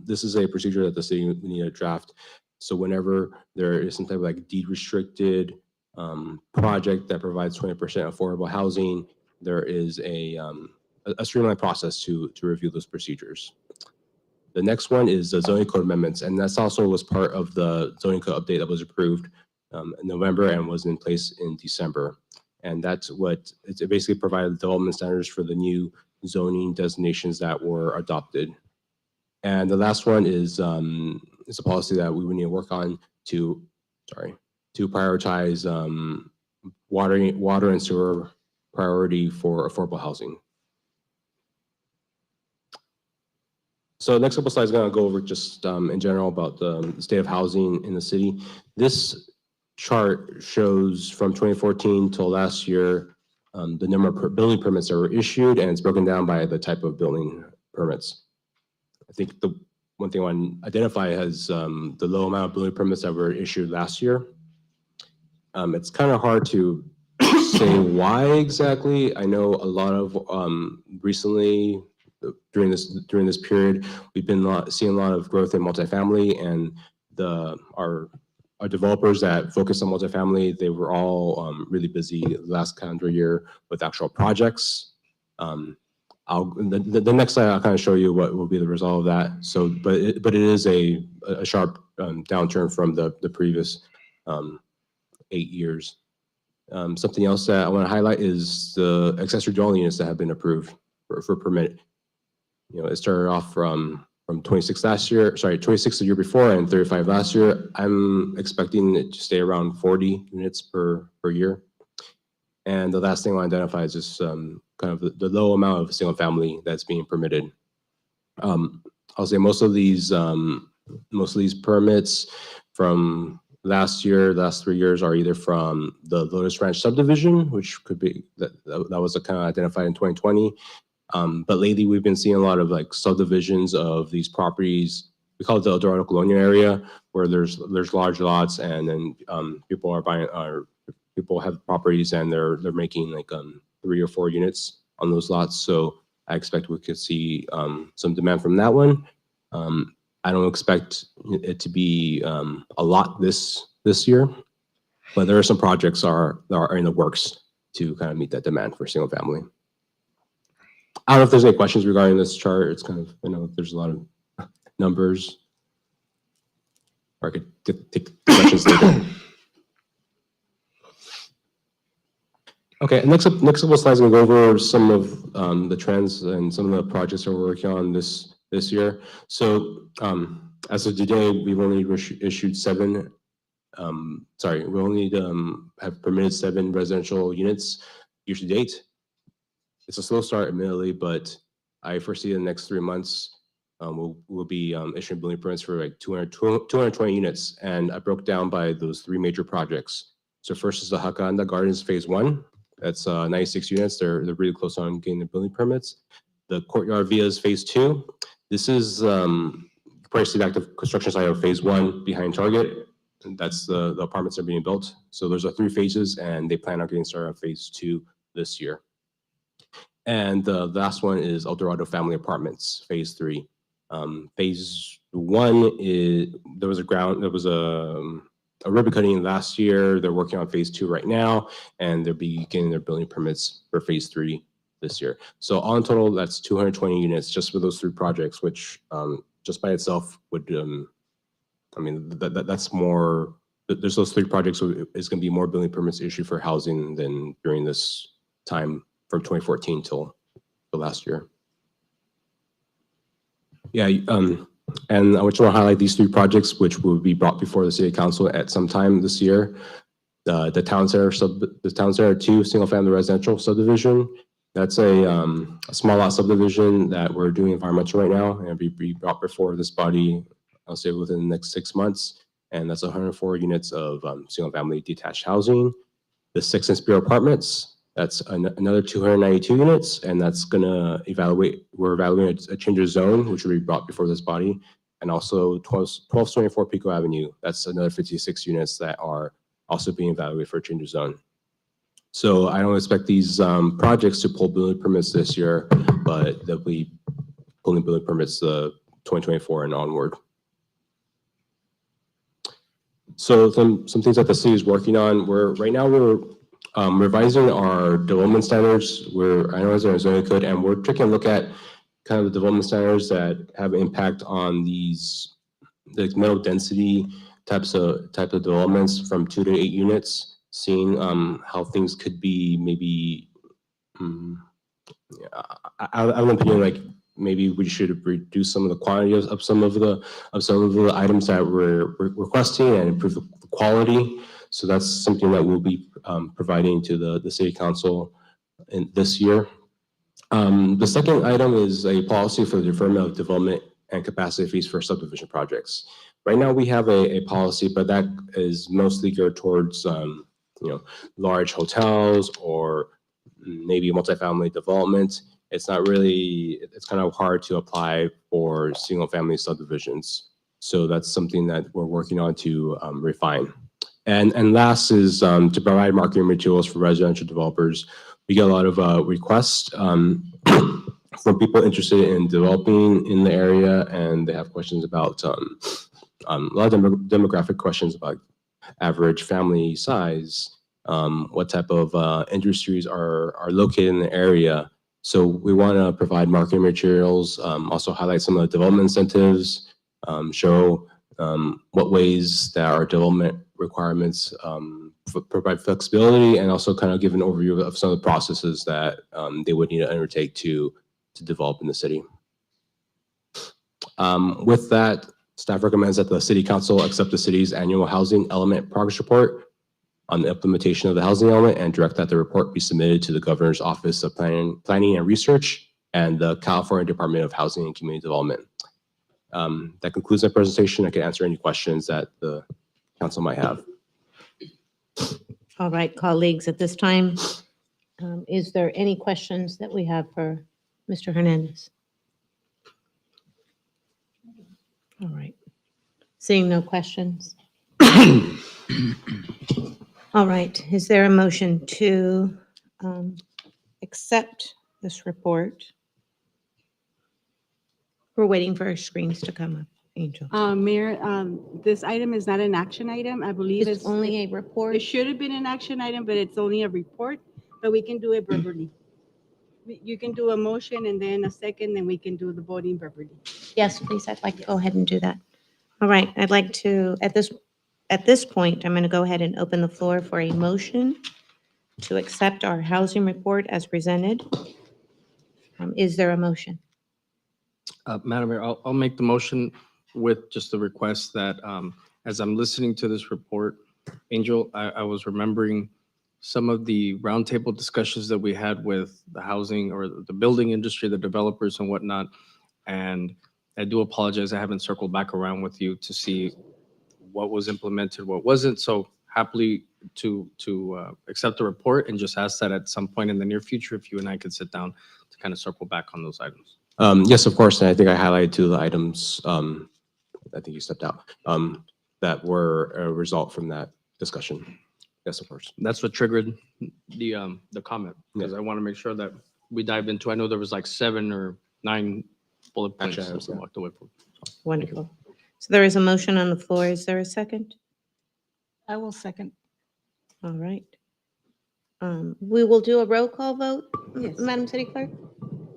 this is a procedure that the city would need to draft. So whenever there is some type of like deed restricted project that provides 20% affordable housing, there is a streamlined process to review those procedures. The next one is the zoning code amendments, and that's also was part of the zoning code update that was approved in November and was in place in December. And that's what it basically provided development standards for the new zoning designations that were adopted. And the last one is a policy that we would need to work on to prioritize water and sewer priority for affordable housing. So next couple slides, I'm going to go over just in general about the state of housing in the city. This chart shows from 2014 till last year the number of building permits that were issued, and it's broken down by the type of building permits. I think the one thing I want to identify is the low amount of building permits that were issued last year. It's kind of hard to say why exactly. I know a lot of recently during this period, we've been seeing a lot of growth in multifamily, and our developers that focus on multifamily, they were all really busy last calendar year with actual projects. The next slide, I'll kind of show you what will be the result of that. So, but it is a sharp downturn from the previous 8 years. Something else that I want to highlight is the accessory dwelling units that have been approved for permit. You know, it started off from 26 last year, 26 the year before and 35 last year. I'm expecting it to stay around 40 units per year. And the last thing I'll identify is just kind of the low amount of single family that's being permitted. I'll say most of these permits from last 3 years are either from the Lotus Ranch subdivision, which could be that was kind of identified in 2020. But lately we've been seeing a lot of like subdivisions of these properties. We call it the El Dorado Colonial area, where there's large lots, and then people are buying, people have properties and they're making like 3 or 4 units on those lots. So I expect we could see some demand from that one. I don't expect it to be a lot this year, but there are some projects that are in the works to kind of meet that demand for single family. I don't know if there's any questions regarding this chart. It's kind of, I know there's a lot of numbers. Or I could take questions later. Okay, next couple of slides, I'm going to go over some of the trends and some of the projects that we're working on this year. So as of today, we've only issued 7 we only have permitted 7 residential units year to date. It's a slow start, admittedly, but I foresee in the next 3 months, we'll be issuing building permits for like 220 units. And I broke down by those 3 major projects. So first is the Hacienda Gardens Phase 1. That's 96 units. They're really close on getting the building permits. The Courtyard Villas Phase 2. This is previously active construction site of Phase 1 behind Target. And that's the apartments that are being built. So there's 3 phases, and they plan on getting started on Phase 2 this year. And the last one is El Dorado Family Apartments, Phase 3. Phase 1 is there was a ribbon cutting last year. They're working on Phase 2 right now, and they'll be getting their building permits for Phase 3 this year. So all in total, that's 220 units just for those 3 projects, which just by itself would, I mean, that's more. There's those 3 projects. So it's going to be more building permits issued for housing than during this time from 2014 till last year. Yeah, and I just want to highlight these 3 projects, which will be brought before the City Council at some time this year. The Town Center 2 single-family residential subdivision. That's a small lot subdivision that we're doing environmental right now, and it'll be brought before this body, I'll say within the next 6 months. And that's 104 units of single-family detached housing. The 6 Inspire Apartments. That's another 292 units, and that's gonna we're evaluating a change of zone, which will be brought before this body, and also 1224 Pico Avenue. That's another 56 units that are also being evaluated for a change of zone. So I don't expect these projects to pull building permits this year, but they'll be pulling building permits 2024 and onward. So some things that the city is working on. Right now we're revising our development standards. We're analyzing our zoning code, and we're taking a look at kind of the development standards that have impact on these middle density types of developments from 2 to 8 units, seeing how things could be maybe. I have an opinion, like maybe we should reduce some of the quantity of some of the items that we're requesting and improve the quality. So that's something that we'll be providing to the City Council in this year. The second item is a policy for the deferment of development and capacity fees for subdivision projects. Right now we have a policy, but that is mostly geared towards large hotels or maybe multifamily development. It's not really, it's kind of hard to apply for single family subdivisions. So that's something that we're working on to refine. And last is to provide marketing materials for residential developers. We get a lot of requests from people interested in developing in the area, and they have questions about a lot of demographic questions about average family size, what type of industries are located in the area. So we want to provide marketing materials, also highlight some of the development incentives, show what ways that our development requirements provide flexibility, and also kind of give an overview of some of the processes that they would need to undertake to develop in the city. With that, staff recommends that the City Council accept the city's annual housing element progress report on the implementation of the housing element and direct that the report be submitted to the Governor's Office of Planning and Research and the California Department of Housing and Community Development. That concludes my presentation. I can answer any questions that the council might have. All right, colleagues, at this time, is there any questions that we have for Mr. Hernandez? All right. Seeing no questions. All right, is there a motion to accept this report? We're waiting for our screens to come up, Angel. Mayor, this item is not an action item. I believe It's only a report. It should have been an action item, but it's only a report, but we can do it verbally. You can do a motion and then a second, then we can do the voting verbally. Yes, please, I'd like to go ahead and do that. All right, I'd like to, at this point, I'm going to go ahead and open the floor for a motion to accept our housing report as presented. Is there a motion? Madam Mayor, I'll make the motion with just the request that as I'm listening to this report, Angel, I was remembering some of the roundtable discussions that we had with the housing or the building industry, the developers and whatnot. And I do apologize, I haven't circled back around with you to see what was implemented, what wasn't. So happily to accept the report and just ask that at some point in the near future, if you and I could sit down to kind of circle back on those items. Yes, of course, and I think I highlighted two of the items, I think you stepped out, that were a result from that discussion. Yes, of course. That's what triggered the comment, because I want to make sure that we dive into, I know there was like 7 or 9 bullet points Action that items, we yeah. walked away from. Wonderful. So there is a motion on the floor. Is there a second? I will second. All right. We will do a roll call vote, Yes. Madam City Clerk?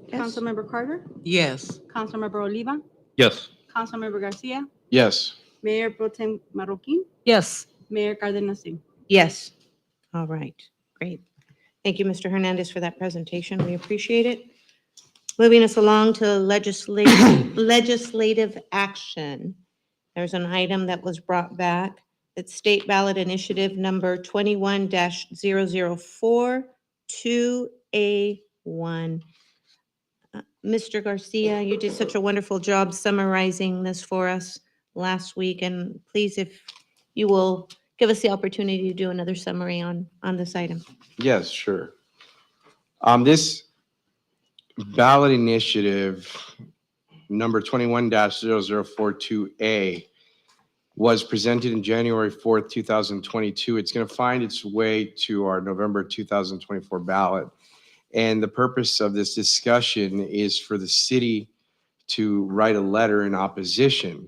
Yes. Councilmember Carter, Yes. Councilmember Oliva, Yes. Councilmember Garcia, Yes. Mayor Pro Tem Marroquin, Yes. Mayor Cardenas Singh. Yes. All right, great. Thank you, Mr. Hernandez, for that presentation. We appreciate it. Moving us along to legislative action. There's an item that was brought back. It's State Ballot Initiative Number 21-0042A1. Mr. Garcia, you did such a wonderful job summarizing this for us last week, and please, if you will give us the opportunity to do another summary on this item. Yes, sure. This ballot initiative, number 21-0042A, was presented in January 4th, 2022. It's going to find its way to our November 2024 ballot. And the purpose of this discussion is for the city to write a letter in opposition.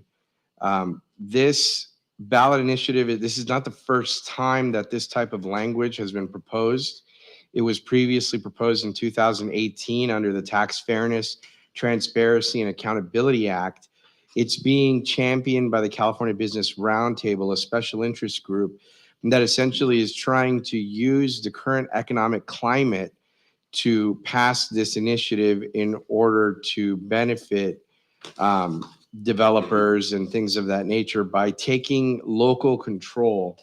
This ballot initiative, this is not the first time that this type of language has been proposed. It was previously proposed in 2018 under the Tax Fairness, Transparency, and Accountability Act. It's being championed by the California Business Roundtable, a special interest group that essentially is trying to use the current economic climate to pass this initiative in order to benefit developers and things of that nature by taking local control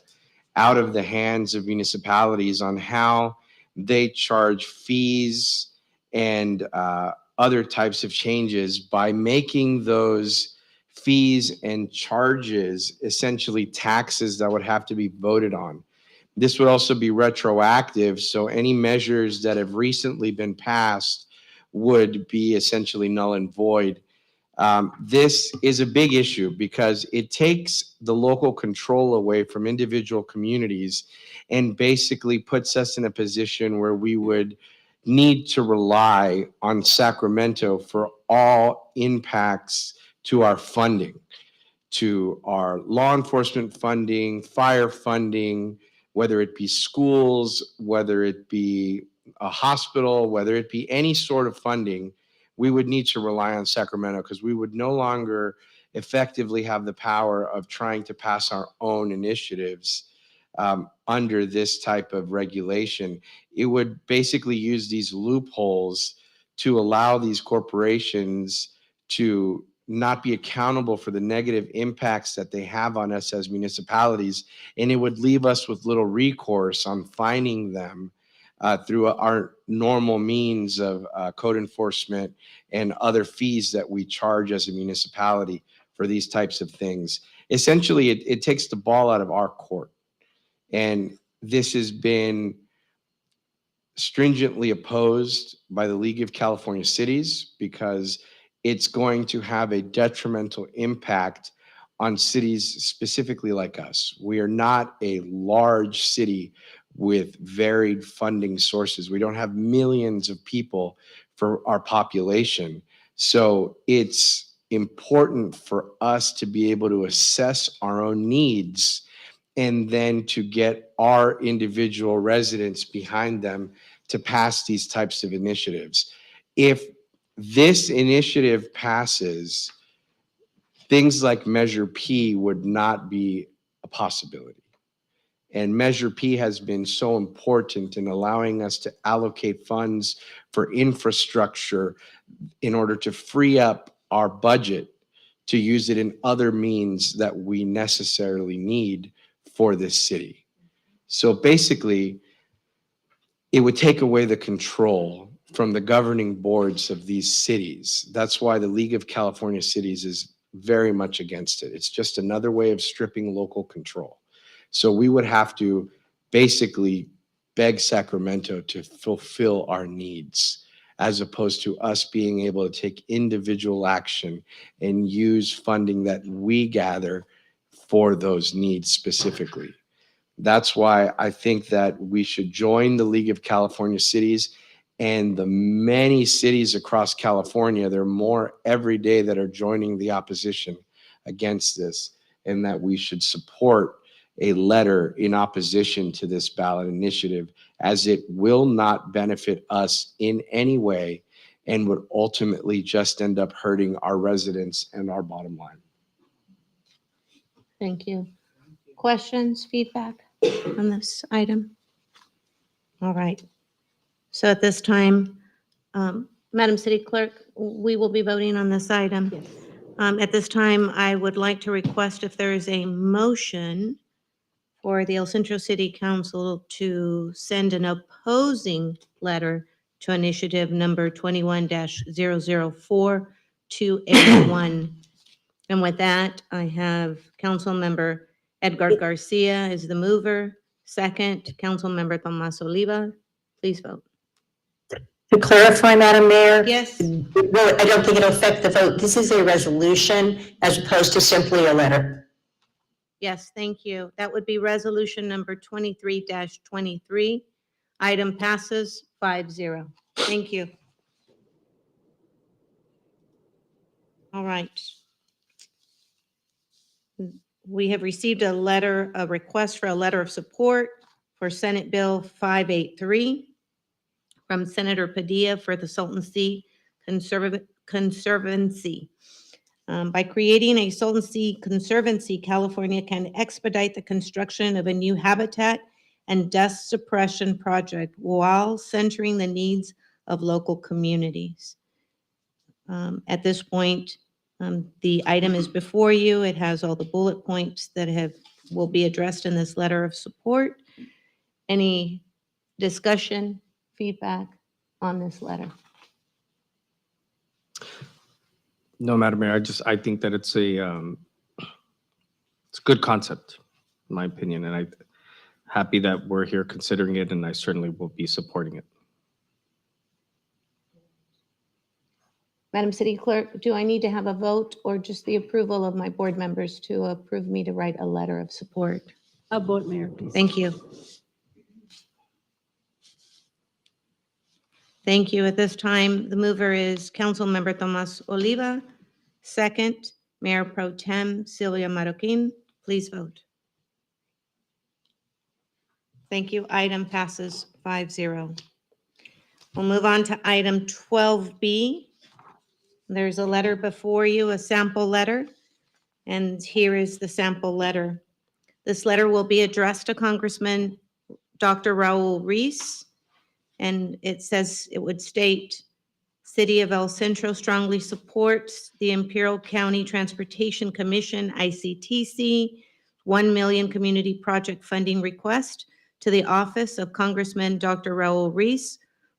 out of the hands of municipalities on how they charge fees and other types of changes, by making those fees and charges essentially taxes that would have to be voted on. This would also be retroactive, so any measures that have recently been passed would be essentially null and void. This is a big issue because it takes the local control away from individual communities and basically puts us in a position where we would need to rely on Sacramento for all impacts to our funding, to our law enforcement funding, fire funding, whether it be schools, whether it be a hospital, whether it be any sort of funding. We would need to rely on Sacramento because we would no longer effectively have the power of trying to pass our own initiatives under this type of regulation. It would basically use these loopholes to allow these corporations to not be accountable for the negative impacts that they have on us as municipalities. And it would leave us with little recourse on finding them through our normal means of code enforcement and other fees that we charge as a municipality for these types of things. Essentially, it takes the ball out of our court. And this has been stringently opposed by the League of California Cities because it's going to have a detrimental impact on cities specifically like us. We are not a large city with varied funding sources. We don't have millions of people for our population. So it's important for us to be able to assess our own needs and then to get our individual residents behind them to pass these types of initiatives. If this initiative passes, things like Measure P would not be a possibility. And Measure P has been so important in allowing us to allocate funds for infrastructure in order to free up our budget to use it in other means that we necessarily need for this city. So basically, it would take away the control from the governing boards of these cities. That's why the League of California Cities is very much against it. It's just another way of stripping local control. So we would have to basically beg Sacramento to fulfill our needs, as opposed to us being able to take individual action and use funding that we gather for those needs specifically. That's why I think that we should join the League of California Cities and the many cities across California. There are more every day that are joining the opposition against this, and that we should support a letter in opposition to this ballot initiative, as it will not benefit us in any way and would ultimately just end up hurting our residents and our bottom line. Thank you. Questions, feedback on this item? All right. So at this time, Madam City Clerk, we will be voting on this item. Yes. At this time, I would like to request if there is a motion for the El Centro City Council to send an opposing letter to initiative number 21-004 to A1. And with that, I have Councilmember Edgar Garcia is the mover. Second, Councilmember Tomas Oliva. Please vote. To clarify, Madam Mayor? Yes. Well, I don't think it'll affect the vote. This is a resolution as opposed to simply a letter. Yes, thank you. That would be resolution number 23-23. Item passes 5-0. Thank you. All right. We have received a request for a letter of support for Senate Bill 583 from Senator Padilla for the Salton Sea Conservancy. By creating a Salton Sea Conservancy, California can expedite the construction of a new habitat and dust suppression project while centering the needs of local communities. At this point, the item is before you. It has all the bullet points that will be addressed in this letter of support. Any discussion, feedback on this letter? No, Madam Mayor, I think that it's a good concept, in my opinion, and I'm happy that we're here considering it, and I certainly will be supporting it. Madam City Clerk, do I need to have a vote or just the approval of my board members to approve me to write a letter of support? A vote, Mayor, please. Thank you. Thank you. At this time, the mover is Councilmember Tomas Oliva. Second, Mayor Pro Tem Sylvia Marroquin. Please vote. Thank you. Item passes 5-0. We'll move on to item 12B. There's a letter before you, a sample letter, and here is the sample letter. This letter will be addressed to Congressman Dr. Raul Reese, and it would state, City of El Centro strongly supports the Imperial County Transportation Commission, ICTC, 1 million community project funding request to the office of Congressman Dr. Raul Reese.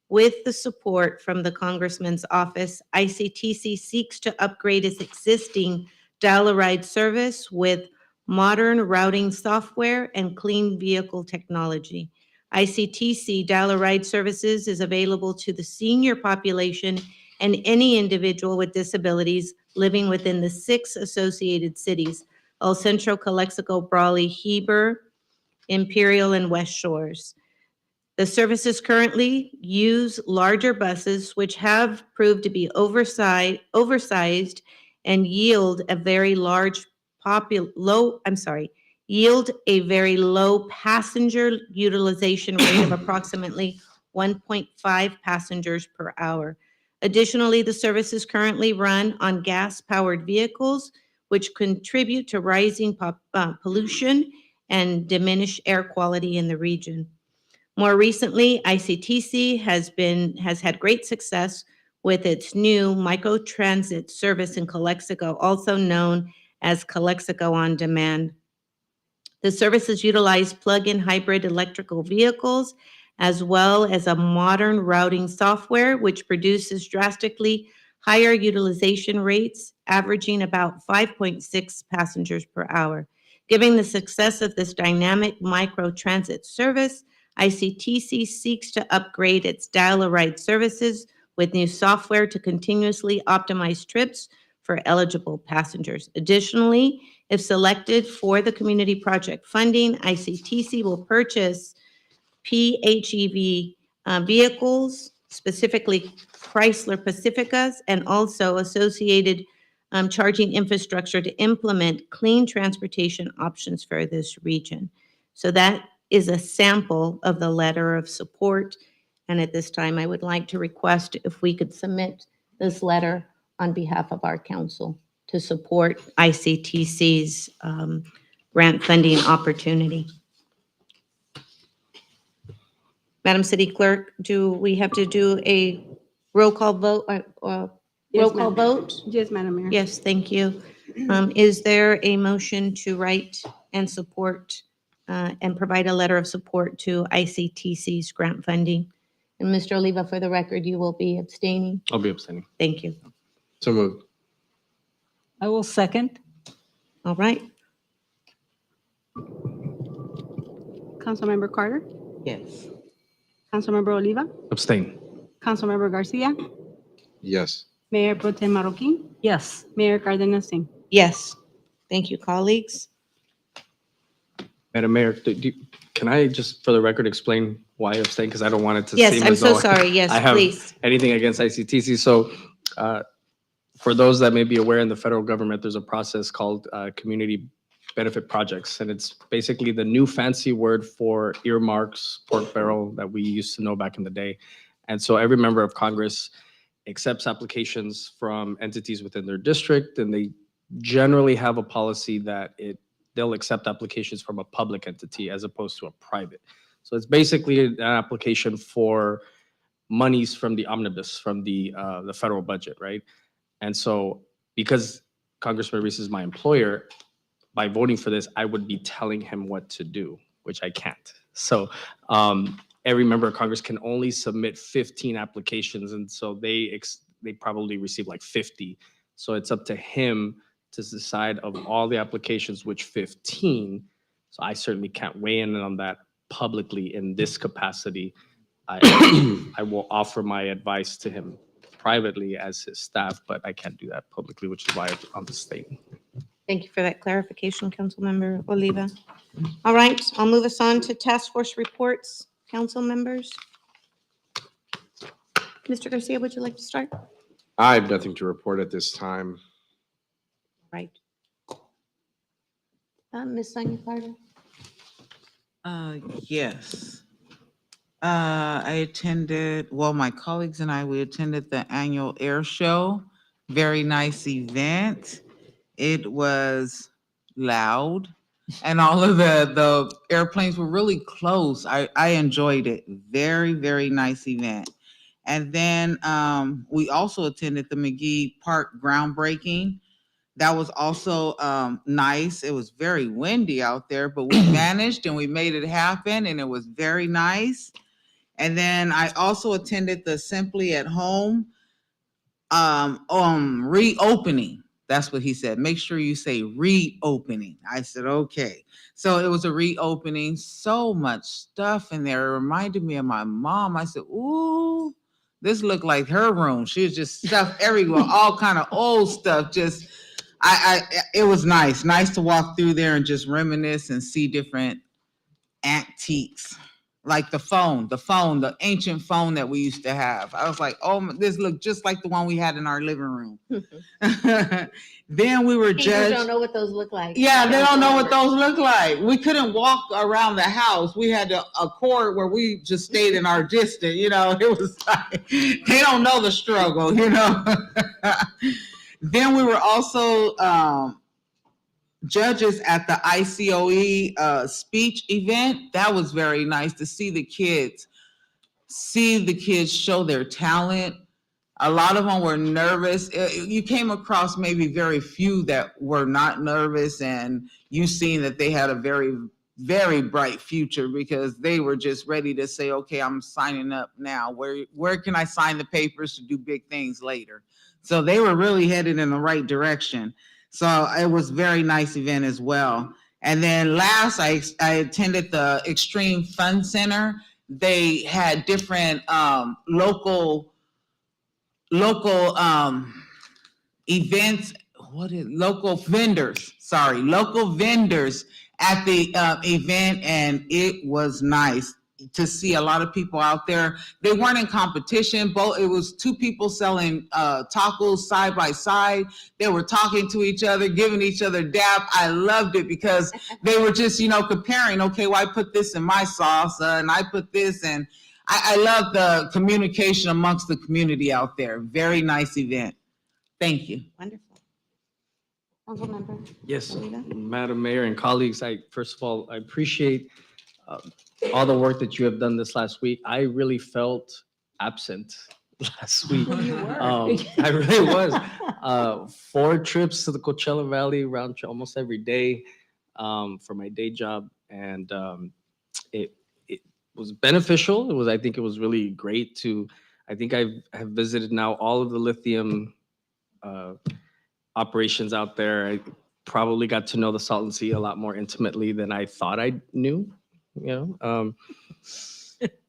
With the support from the Congressman's office, ICTC seeks to upgrade its existing dial-a-ride service with modern routing software and clean vehicle technology. ICTC dial-a-ride services is available to the senior population and any individual with disabilities living within the 6 associated cities: El Centro, Calexico, Brawley, Heber, Imperial, and West Shores. The services currently use larger buses, which have proved to be oversized and yield a very low passenger utilization rate of approximately 1.5 passengers per hour. Additionally, the services currently run on gas-powered vehicles, which contribute to rising pollution and diminish air quality in the region. More recently, ICTC has had great success with its new microtransit service in Calexico, also known as Calexico On Demand. The services utilize plug-in hybrid electrical vehicles as well as a modern routing software, which produces drastically higher utilization rates, averaging about 5.6 passengers per hour. Given the success of this dynamic microtransit service, ICTC seeks to upgrade its dial-a-ride services with new software to continuously optimize trips for eligible passengers. Additionally, if selected for the community project funding, ICTC will purchase PHEV vehicles, specifically Chrysler Pacificas, and also associated charging infrastructure to implement clean transportation options for this region. So that is a sample of the letter of support. And at this time, I would like to request if we could submit this letter on behalf of our council to support ICTC's grant funding opportunity. Madam City Clerk, do we have to do a roll call vote? Yes, Roll call ma'am. vote? Yes, Madam Mayor. Yes, thank you. Is there a motion to write and support and provide a letter of support to ICTC's grant funding? And Mr. Oliva, for the record, you will be abstaining. I'll be abstaining. Thank you. So moved. I will second. All right. Councilmember Carter, Yes. Councilmember Oliva, Abstain. Councilmember Garcia, Yes. Mayor Pro Tem Marroquin, Yes. Mayor Cardenas Singh. Yes. Thank you, colleagues. Madam Mayor, can I just, for the record, explain why I abstain? Because I don't want it to Yes, seem I'm as so though sorry. Yes, I have please. anything against ICTC. So for those that may be aware, in the federal government, there's a process called community benefit projects. And it's basically the new fancy word for earmarks, pork barrel that we used to know back in the day. And so every member of Congress accepts applications from entities within their district, and they generally have a policy that they'll accept applications from a public entity as opposed to a private. So it's basically an application for monies from the omnibus, from the federal budget, right? And so because Congressman Reese is my employer, by voting for this, I would be telling him what to do, which I can't. So every member of Congress can only submit 15 applications, and so they probably receive like 50. So it's up to him to decide of all the applications, which 15. So I certainly can't weigh in on that publicly in this capacity. I will offer my advice to him privately as his staff, but I can't do that publicly, which is why I'm abstaining. Thank you for that clarification, Councilmember Oliva. All right, I'll move us on to task force reports, council members. Mr. Garcia, would you like to start? I have nothing to report at this time. Right. Ms. Sonia Carter? Yes. I attended, well, my colleagues and I, we attended the annual air show. Very nice event. It was loud and all of the airplanes were really close. I enjoyed it. Very, very nice event. And then we also attended the McGee Park groundbreaking. That was also nice. It was very windy out there, but we managed and we made it happen, and it was very nice. And then I also attended the Simply at Home reopening. That's what he said. Make sure you say reopening. I said, okay. So it was a reopening. So much stuff in there. It reminded me of my mom. I said, ooh, this looked like her room. She was just stuff everywhere, all kind of old stuff. Just, it was nice to walk through there and just reminisce and see different antiques. Like the ancient phone that we used to have. I was like, oh, this looked just like the one we had in our living room. Then we were They judged. don't know what those look like. Yeah, they don't know what those look like. We couldn't walk around the house. We had a court where we just stayed in our distance. You know, it was like, they don't know the struggle, you know. Then we were also judges at the ICOE speech event. That was very nice to see the kids show their talent. A lot of them were nervous. You came across maybe very few that were not nervous, and you seen that they had a very, very bright future because they were just ready to say, okay, I'm signing up now. Where can I sign the papers to do big things later? So they were really headed in the right direction. So it was a very nice event as well. And then last, I attended the Extreme Fun Center. They had different local events, local vendors at the event, and it was nice to see a lot of people out there. They weren't in competition. It was two people selling tacos side by side. They were talking to each other, giving each other dap. I loved it because they were just, comparing, okay, well, I put this in my salsa and I put this, and I love the communication amongst the community out there. Very nice event. Thank you. Wonderful. Councilmember. Yes, Almeida? Madam Mayor and colleagues, first of all, I appreciate all the work that you have done this last week. I really felt absent last week. You were. I really was. 4 trips to the Coachella Valley around almost every day for my day job, and it was beneficial. I think it was really great to. I think I have visited now all of the lithium operations out there. I probably got to know the Salton Sea a lot more intimately than I thought I knew.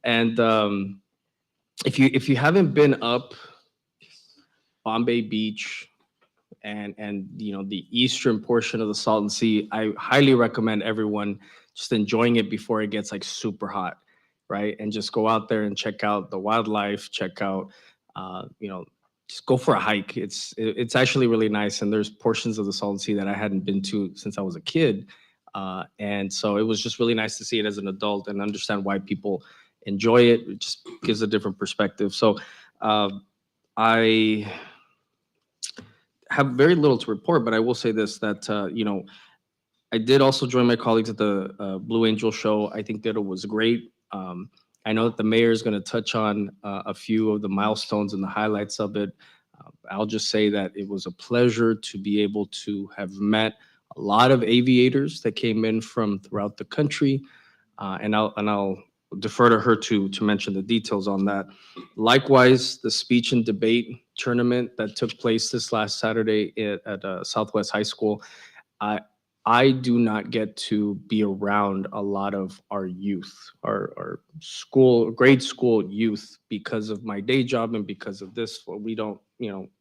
And if you haven't been up Bombay Beach and the eastern portion of the Salton Sea, I highly recommend everyone just enjoying it before it gets like super hot, right? And just go out there and check out the wildlife, check out just go for a hike. It's actually really nice, and there's portions of the Salton Sea that I hadn't been to since I was a kid. And so it was just really nice to see it as an adult and understand why people enjoy it. It just gives a different perspective. So I have very little to report, but I will say this, that, I did also join my colleagues at the Blue Angel show. I think that it was great. I know that the mayor is going to touch on a few of the milestones and the highlights of it. I'll just say that it was a pleasure to be able to have met a lot of aviators that came in from throughout the country, and I'll defer to her to mention the details on that. Likewise, the speech and debate tournament that took place this last Saturday at Southwest High School. I do not get to be around a lot of our youth, our grade school youth, because of my day job and because of this. We don't,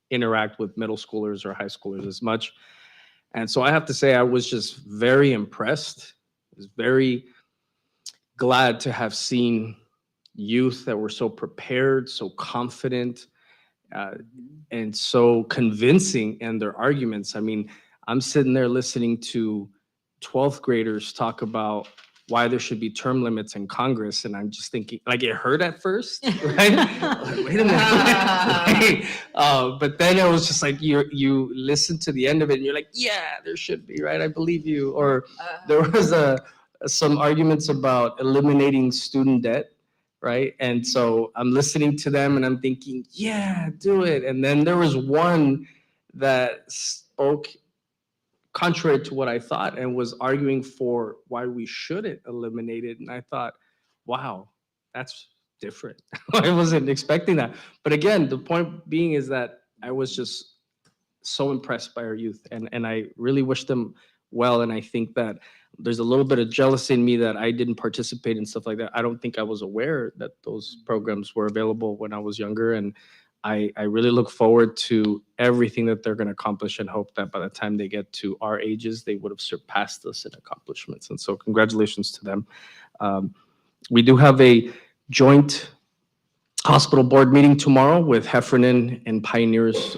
interact with middle schoolers or high schoolers as much. And so I have to say, I was just very impressed. I was very glad to have seen youth that were so prepared, so confident, and so convincing in their arguments. I mean, I'm sitting there listening to 12th graders talk about why there should be term limits in Congress, and I'm just thinking, like, it hurt at first, right? Like, wait a minute. But then it was just like you listen to the end of it, and you're like, yeah, there should be, right? I believe you. Or there was some arguments about eliminating student debt, right? And so I'm listening to them, and I'm thinking, yeah, do it. And then there was one that spoke contrary to what I thought and was arguing for why we shouldn't eliminate it. And I thought, wow, that's different. I wasn't expecting that. But again, the point being is that I was just so impressed by our youth, and I really wish them well. And I think that there's a little bit of jealousy in me that I didn't participate in stuff like that. I don't think I was aware that those programs were available when I was younger. And I really look forward to everything that they're going to accomplish, and hope that by the time they get to our ages, they would have surpassed us in accomplishments. And so congratulations to them. We do have a joint hospital board meeting tomorrow with Heffernan and Pioneers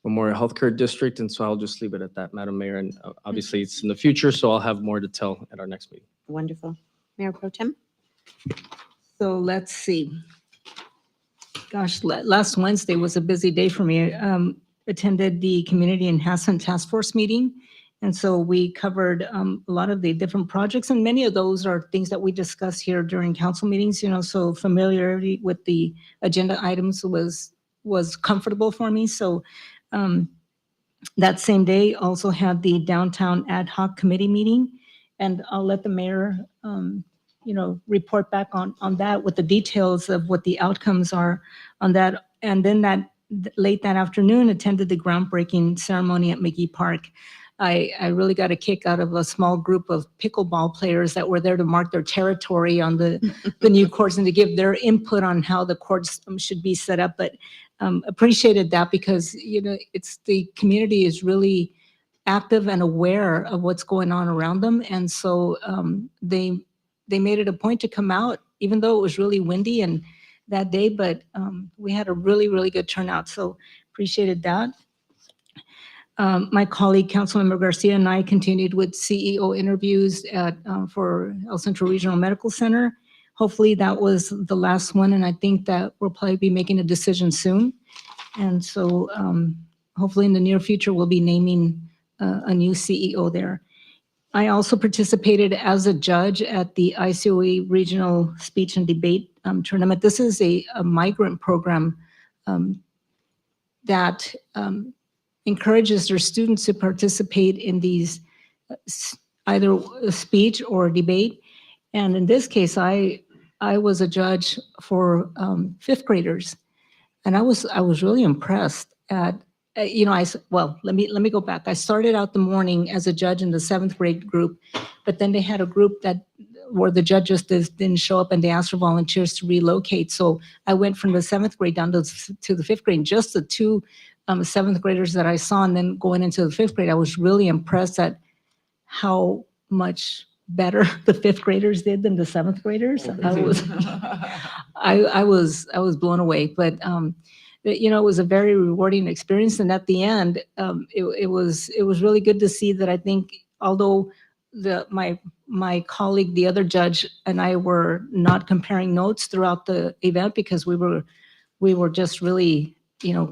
Memorial Healthcare District. And so I'll just leave it at that, Madam Mayor. And obviously it's in the future, so I'll have more to tell at our next meeting. Wonderful. Mayor Pro Tem? So let's see. Gosh, last Wednesday was a busy day for me. Attended the Community Enhancement Task Force meeting. And so we covered a lot of the different projects, and many of those are things that we discuss here during council meetings, so familiarity with the agenda items was was comfortable for me. So that same day also had the downtown ad hoc committee meeting, and I'll let the mayor, report back on that with the details of what the outcomes are on that. And then late that afternoon, attended the groundbreaking ceremony at McGee Park. I really got a kick out of a small group of pickleball players that were there to mark their territory on the new courts and to give their input on how the courts should be set up. But appreciated that because, it's the community is really active and aware of what's going on around them. And so they made it a point to come out, even though it was really windy and that day, but we had a really, really good turnout. So appreciated that. My colleague, Councilmember Garcia, and I continued with CEO interviews for El Centro Regional Medical Center. Hopefully that was the last one, and I think that we'll probably be making a decision soon. And so hopefully in the near future, we'll be naming a new CEO there. I also participated as a judge at the ICOE Regional Speech and Debate Tournament. This is a migrant program that encourages their students to participate in these either speech or debate. And in this case, I was a judge for fifth graders, and I was really impressed at let me go back. I started out the morning as a judge in the seventh grade group, but then they had a group where the judges didn't show up and they asked for volunteers to relocate. So I went from the seventh grade down to the fifth grade. Just the two seventh graders that I saw, and then going into the fifth grade, I was really impressed at how much better the fifth graders did than the seventh graders. I was blown away, but it was a very rewarding experience. And at the end, it was really good to see that. I think although my colleague, the other judge, and I were not comparing notes throughout the event because we were just really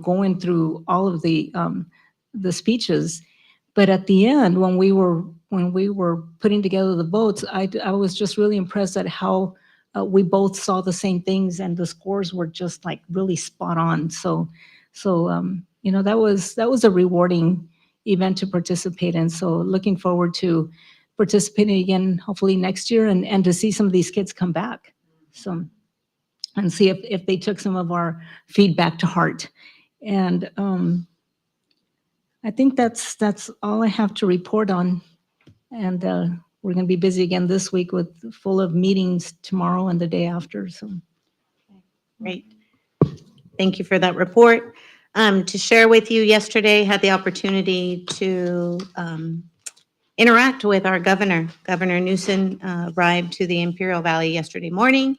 going through all of the speeches. But at the end, when we were putting together the votes, I was just really impressed at how we both saw the same things, and the scores were just like really spot on. So that was a rewarding event to participate in. So looking forward to participating again, hopefully next year, and to see some of these kids come back. So, and see if they took some of our feedback to heart. And I think that's all I have to report on. And we're going to be busy again this week with full of meetings tomorrow and the day after. So, Great. Thank you for that report. To share with you, yesterday had the opportunity to interact with our governor. Governor Newsom arrived to the Imperial Valley yesterday morning,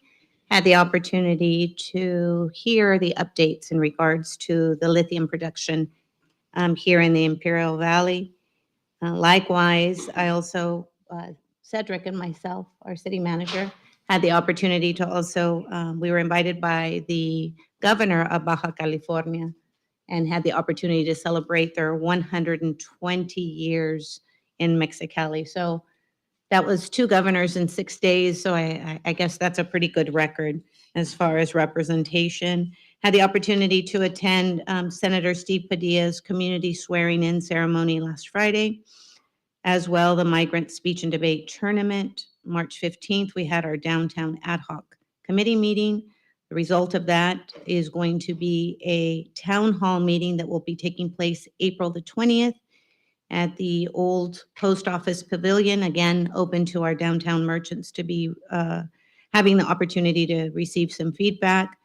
had the opportunity to hear the updates in regards to the lithium production here in the Imperial Valley. Likewise, I also, Cedric and myself, our city manager, had the opportunity to also, we were invited by the governor of Baja California and had the opportunity to celebrate their 120 years in Mexicali. So that was 2 governors in 6 days. So I guess that's a pretty good record as far as representation. Had the opportunity to attend Senator Steve Padilla's community swearing-in ceremony last Friday. As well, the Migrant Speech and Debate Tournament. March 15th, we had our downtown ad hoc committee meeting. The result of that is going to be a town hall meeting that will be taking place April the 20th at the old post office pavilion, again, open to our downtown merchants to be having the opportunity to receive some feedback.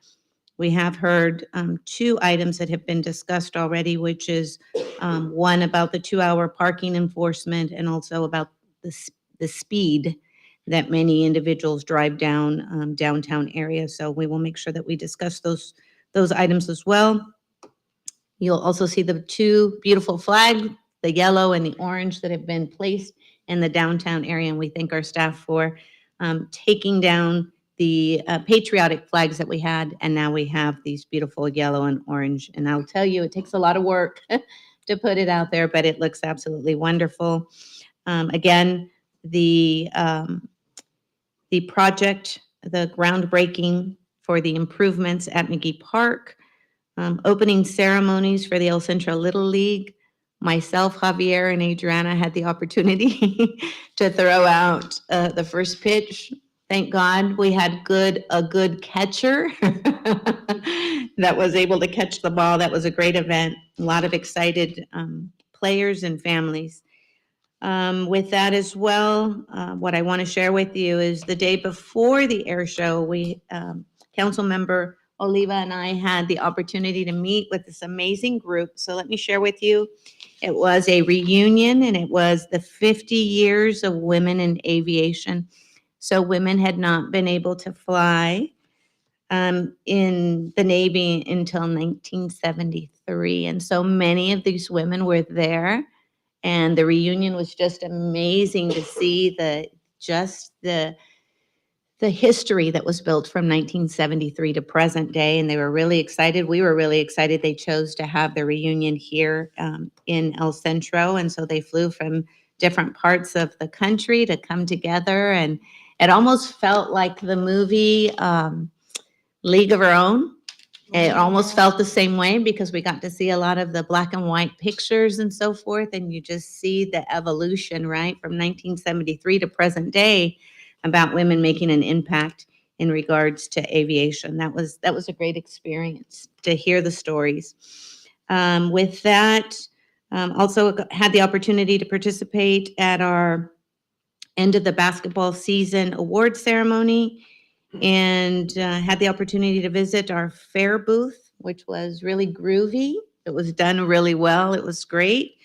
We have heard 2 items that have been discussed already, which is one about the 2-hour parking enforcement and also about the speed that many individuals drive down downtown areas. So we will make sure that we discuss those items as well. You'll also see the 2 beautiful flags, the yellow and the orange, that have been placed in the downtown area. And we thank our staff for taking down the patriotic flags that we had, and now we have these beautiful yellow and orange. And I'll tell you, it takes a lot of work to put it out there, but it looks absolutely wonderful. Again, the project, the groundbreaking for the improvements at McGee Park opening ceremonies for the El Centro Little League. Myself, Javier, and Adriana had the opportunity to throw out the first pitch. Thank God we had a good catcher that was able to catch the ball. That was a great event. A lot of excited players and families. With that as well, what I want to share with you is the day before the air show, Council Member Oliva and I had the opportunity to meet with this amazing group. So let me share with you. It was a reunion, and it was the 50 years of women in aviation. So women had not been able to fly in the Navy until 1973. And so many of these women were there. And the reunion was just amazing to see the history that was built from 1973 to present day. And they were really excited. We were really excited. They chose to have the reunion here in El Centro. And so they flew from different parts of the country to come together. And it almost felt like the movie League of Our Own. It almost felt the same way because we got to see a lot of the black and white pictures and so forth. And you just see the evolution, right, from 1973 to present day about women making an impact in regards to aviation. That was a great experience to hear the stories. With that, also had the opportunity to participate at our end of the basketball season award ceremony, and had the opportunity to visit our fair booth, which was really groovy. It was done really well. It was great.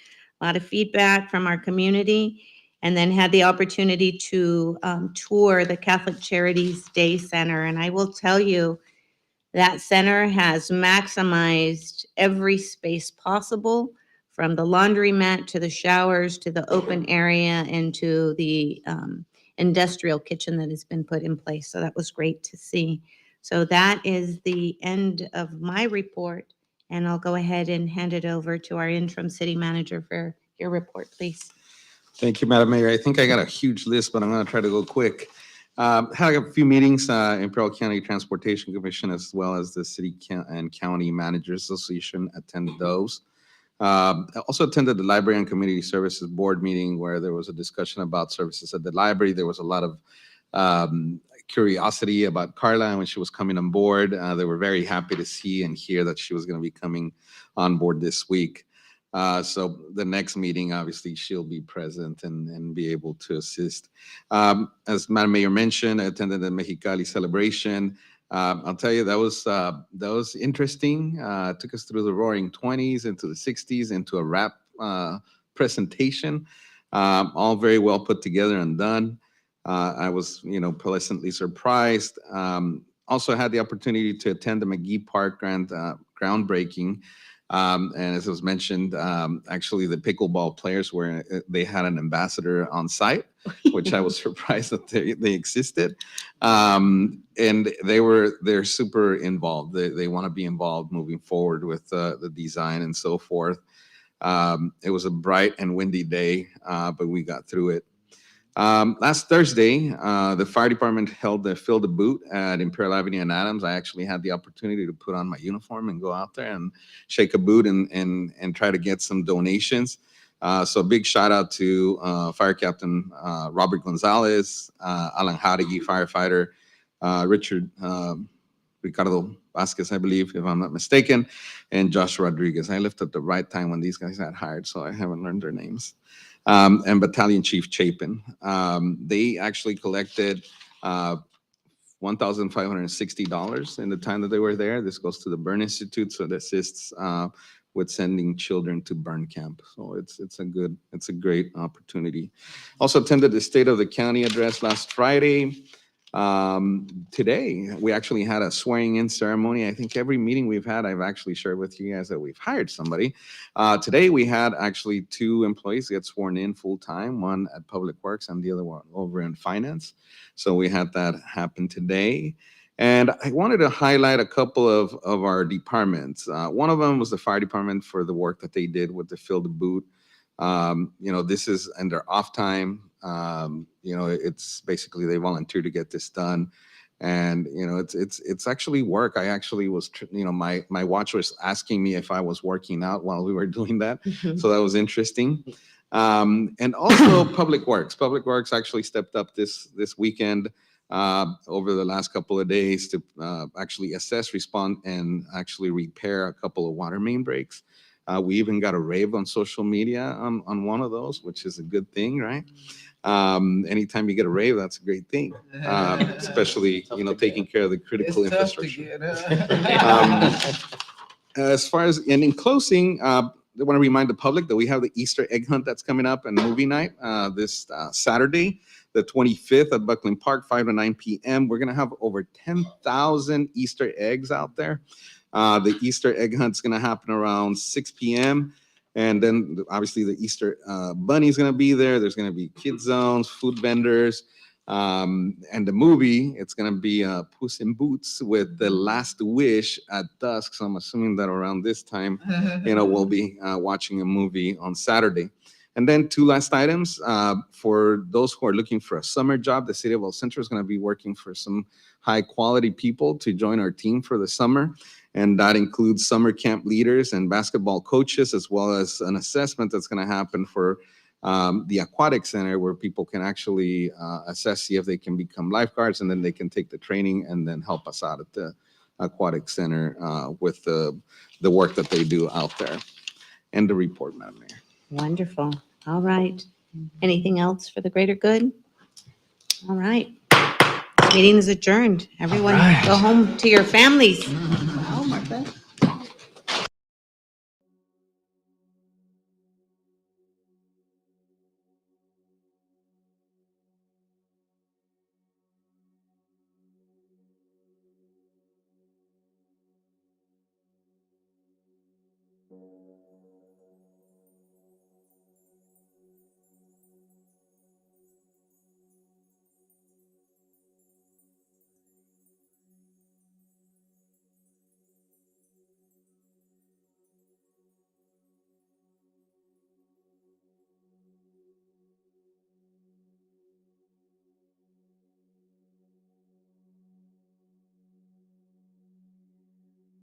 A lot of feedback from our community. And then had the opportunity to tour the Catholic Charities Day Center. And I will tell you, that center has maximized every space possible, from the laundromat to the showers to the open area and to the industrial kitchen that has been put in place. So that was great to see. So that is the end of my report, and I'll go ahead and hand it over to our interim city manager for your report, please. Thank you, Madam Mayor. I think I got a huge list, but I'm going to try to go quick. Had a few meetings, Imperial County Transportation Commission, as well as the City and County Managers Association, attended those. I also attended the Library and Community Services Board meeting, where there was a discussion about services at the library. There was a lot of curiosity about Carla and when she was coming on board. They were very happy to see and hear that she was going to be coming on board this week. So the next meeting, obviously, she'll be present and be able to assist. As Madam Mayor mentioned, I attended the Mexicali celebration. I'll tell you, that was interesting. Took us through the roaring 20s, into the 60s, into a rap presentation. All very well put together and done. I was, pleasantly surprised. Also had the opportunity to attend the McGee Park groundbreaking. And as was mentioned, actually the pickleball players they had an ambassador on site, which I was surprised that they existed. And they're super involved. They want to be involved moving forward with the design and so forth. It was a bright and windy day, but we got through it. Last Thursday, the fire department held the Fill the Boot at Imperial Avenue and Adams. I actually had the opportunity to put on my uniform and go out there and shake a boot and try to get some donations. So big shout out to Fire Captain Robert Gonzalez, Alan Jauregui, firefighter, Richard Ricardo Vasquez, I believe, if I'm not mistaken, and Josh Rodriguez. I left at the right time when these guys got hired, so I haven't learned their names. And Battalion Chief Chapin. They actually collected $1,560 in the time that they were there. This goes to the Burn Institute, so it assists with sending children to burn camp. So it's a great opportunity. Also attended the State of the County address last Friday. Today, we actually had a swearing-in ceremony. I think every meeting we've had, I've actually shared with you guys that we've hired somebody. Today, we had actually 2 employees get sworn in full-time, one at Public Works and the other one over in Finance. So we had that happen today. And I wanted to highlight a couple of our departments. One of them was the fire department for the work that they did with the Fill the Boot. This is in their off time. It's basically they volunteer to get this done. And, it's actually work. I actually was, my watch was asking me if I was working out while we were doing that. So that was interesting. And also Public Works. Public Works actually stepped up this weekend over the last couple of days to actually assess, respond, and actually repair a couple of water main breaks. We even got a rave on social media on one of those, which is a good thing, right? Anytime you get a rave, that's a great thing, especially, taking care of the critical infrastructure. As far as, and in closing, I want to remind the public that we have the Easter egg hunt that's coming up and movie night this Saturday, the 25th at Buckland Park, 5 to 9 p.m. We're going to have over 10,000 Easter eggs out there. The Easter egg hunt's going to happen around 6 p.m. And then obviously the Easter bunny is going to be there. There's going to be kid zones, food vendors. And the movie, it's going to be Puss in Boots with The Last Wish at dusk. So I'm assuming that around this time, we'll be watching a movie on Saturday. And then two last items. For those who are looking for a summer job, the city of El Centro is going to be working for some high quality people to join our team for the summer. And that includes summer camp leaders and basketball coaches, as well as an assessment that's going to happen for the aquatic center, where people can actually assess, see if they can become lifeguards, and then they can take the training and then help us out at the aquatic center with the work that they do out there. And the report, Madam Mayor. Wonderful. All right. Anything else for the greater good? All right. Meeting is adjourned. Everyone go home to your families. Oh, my God.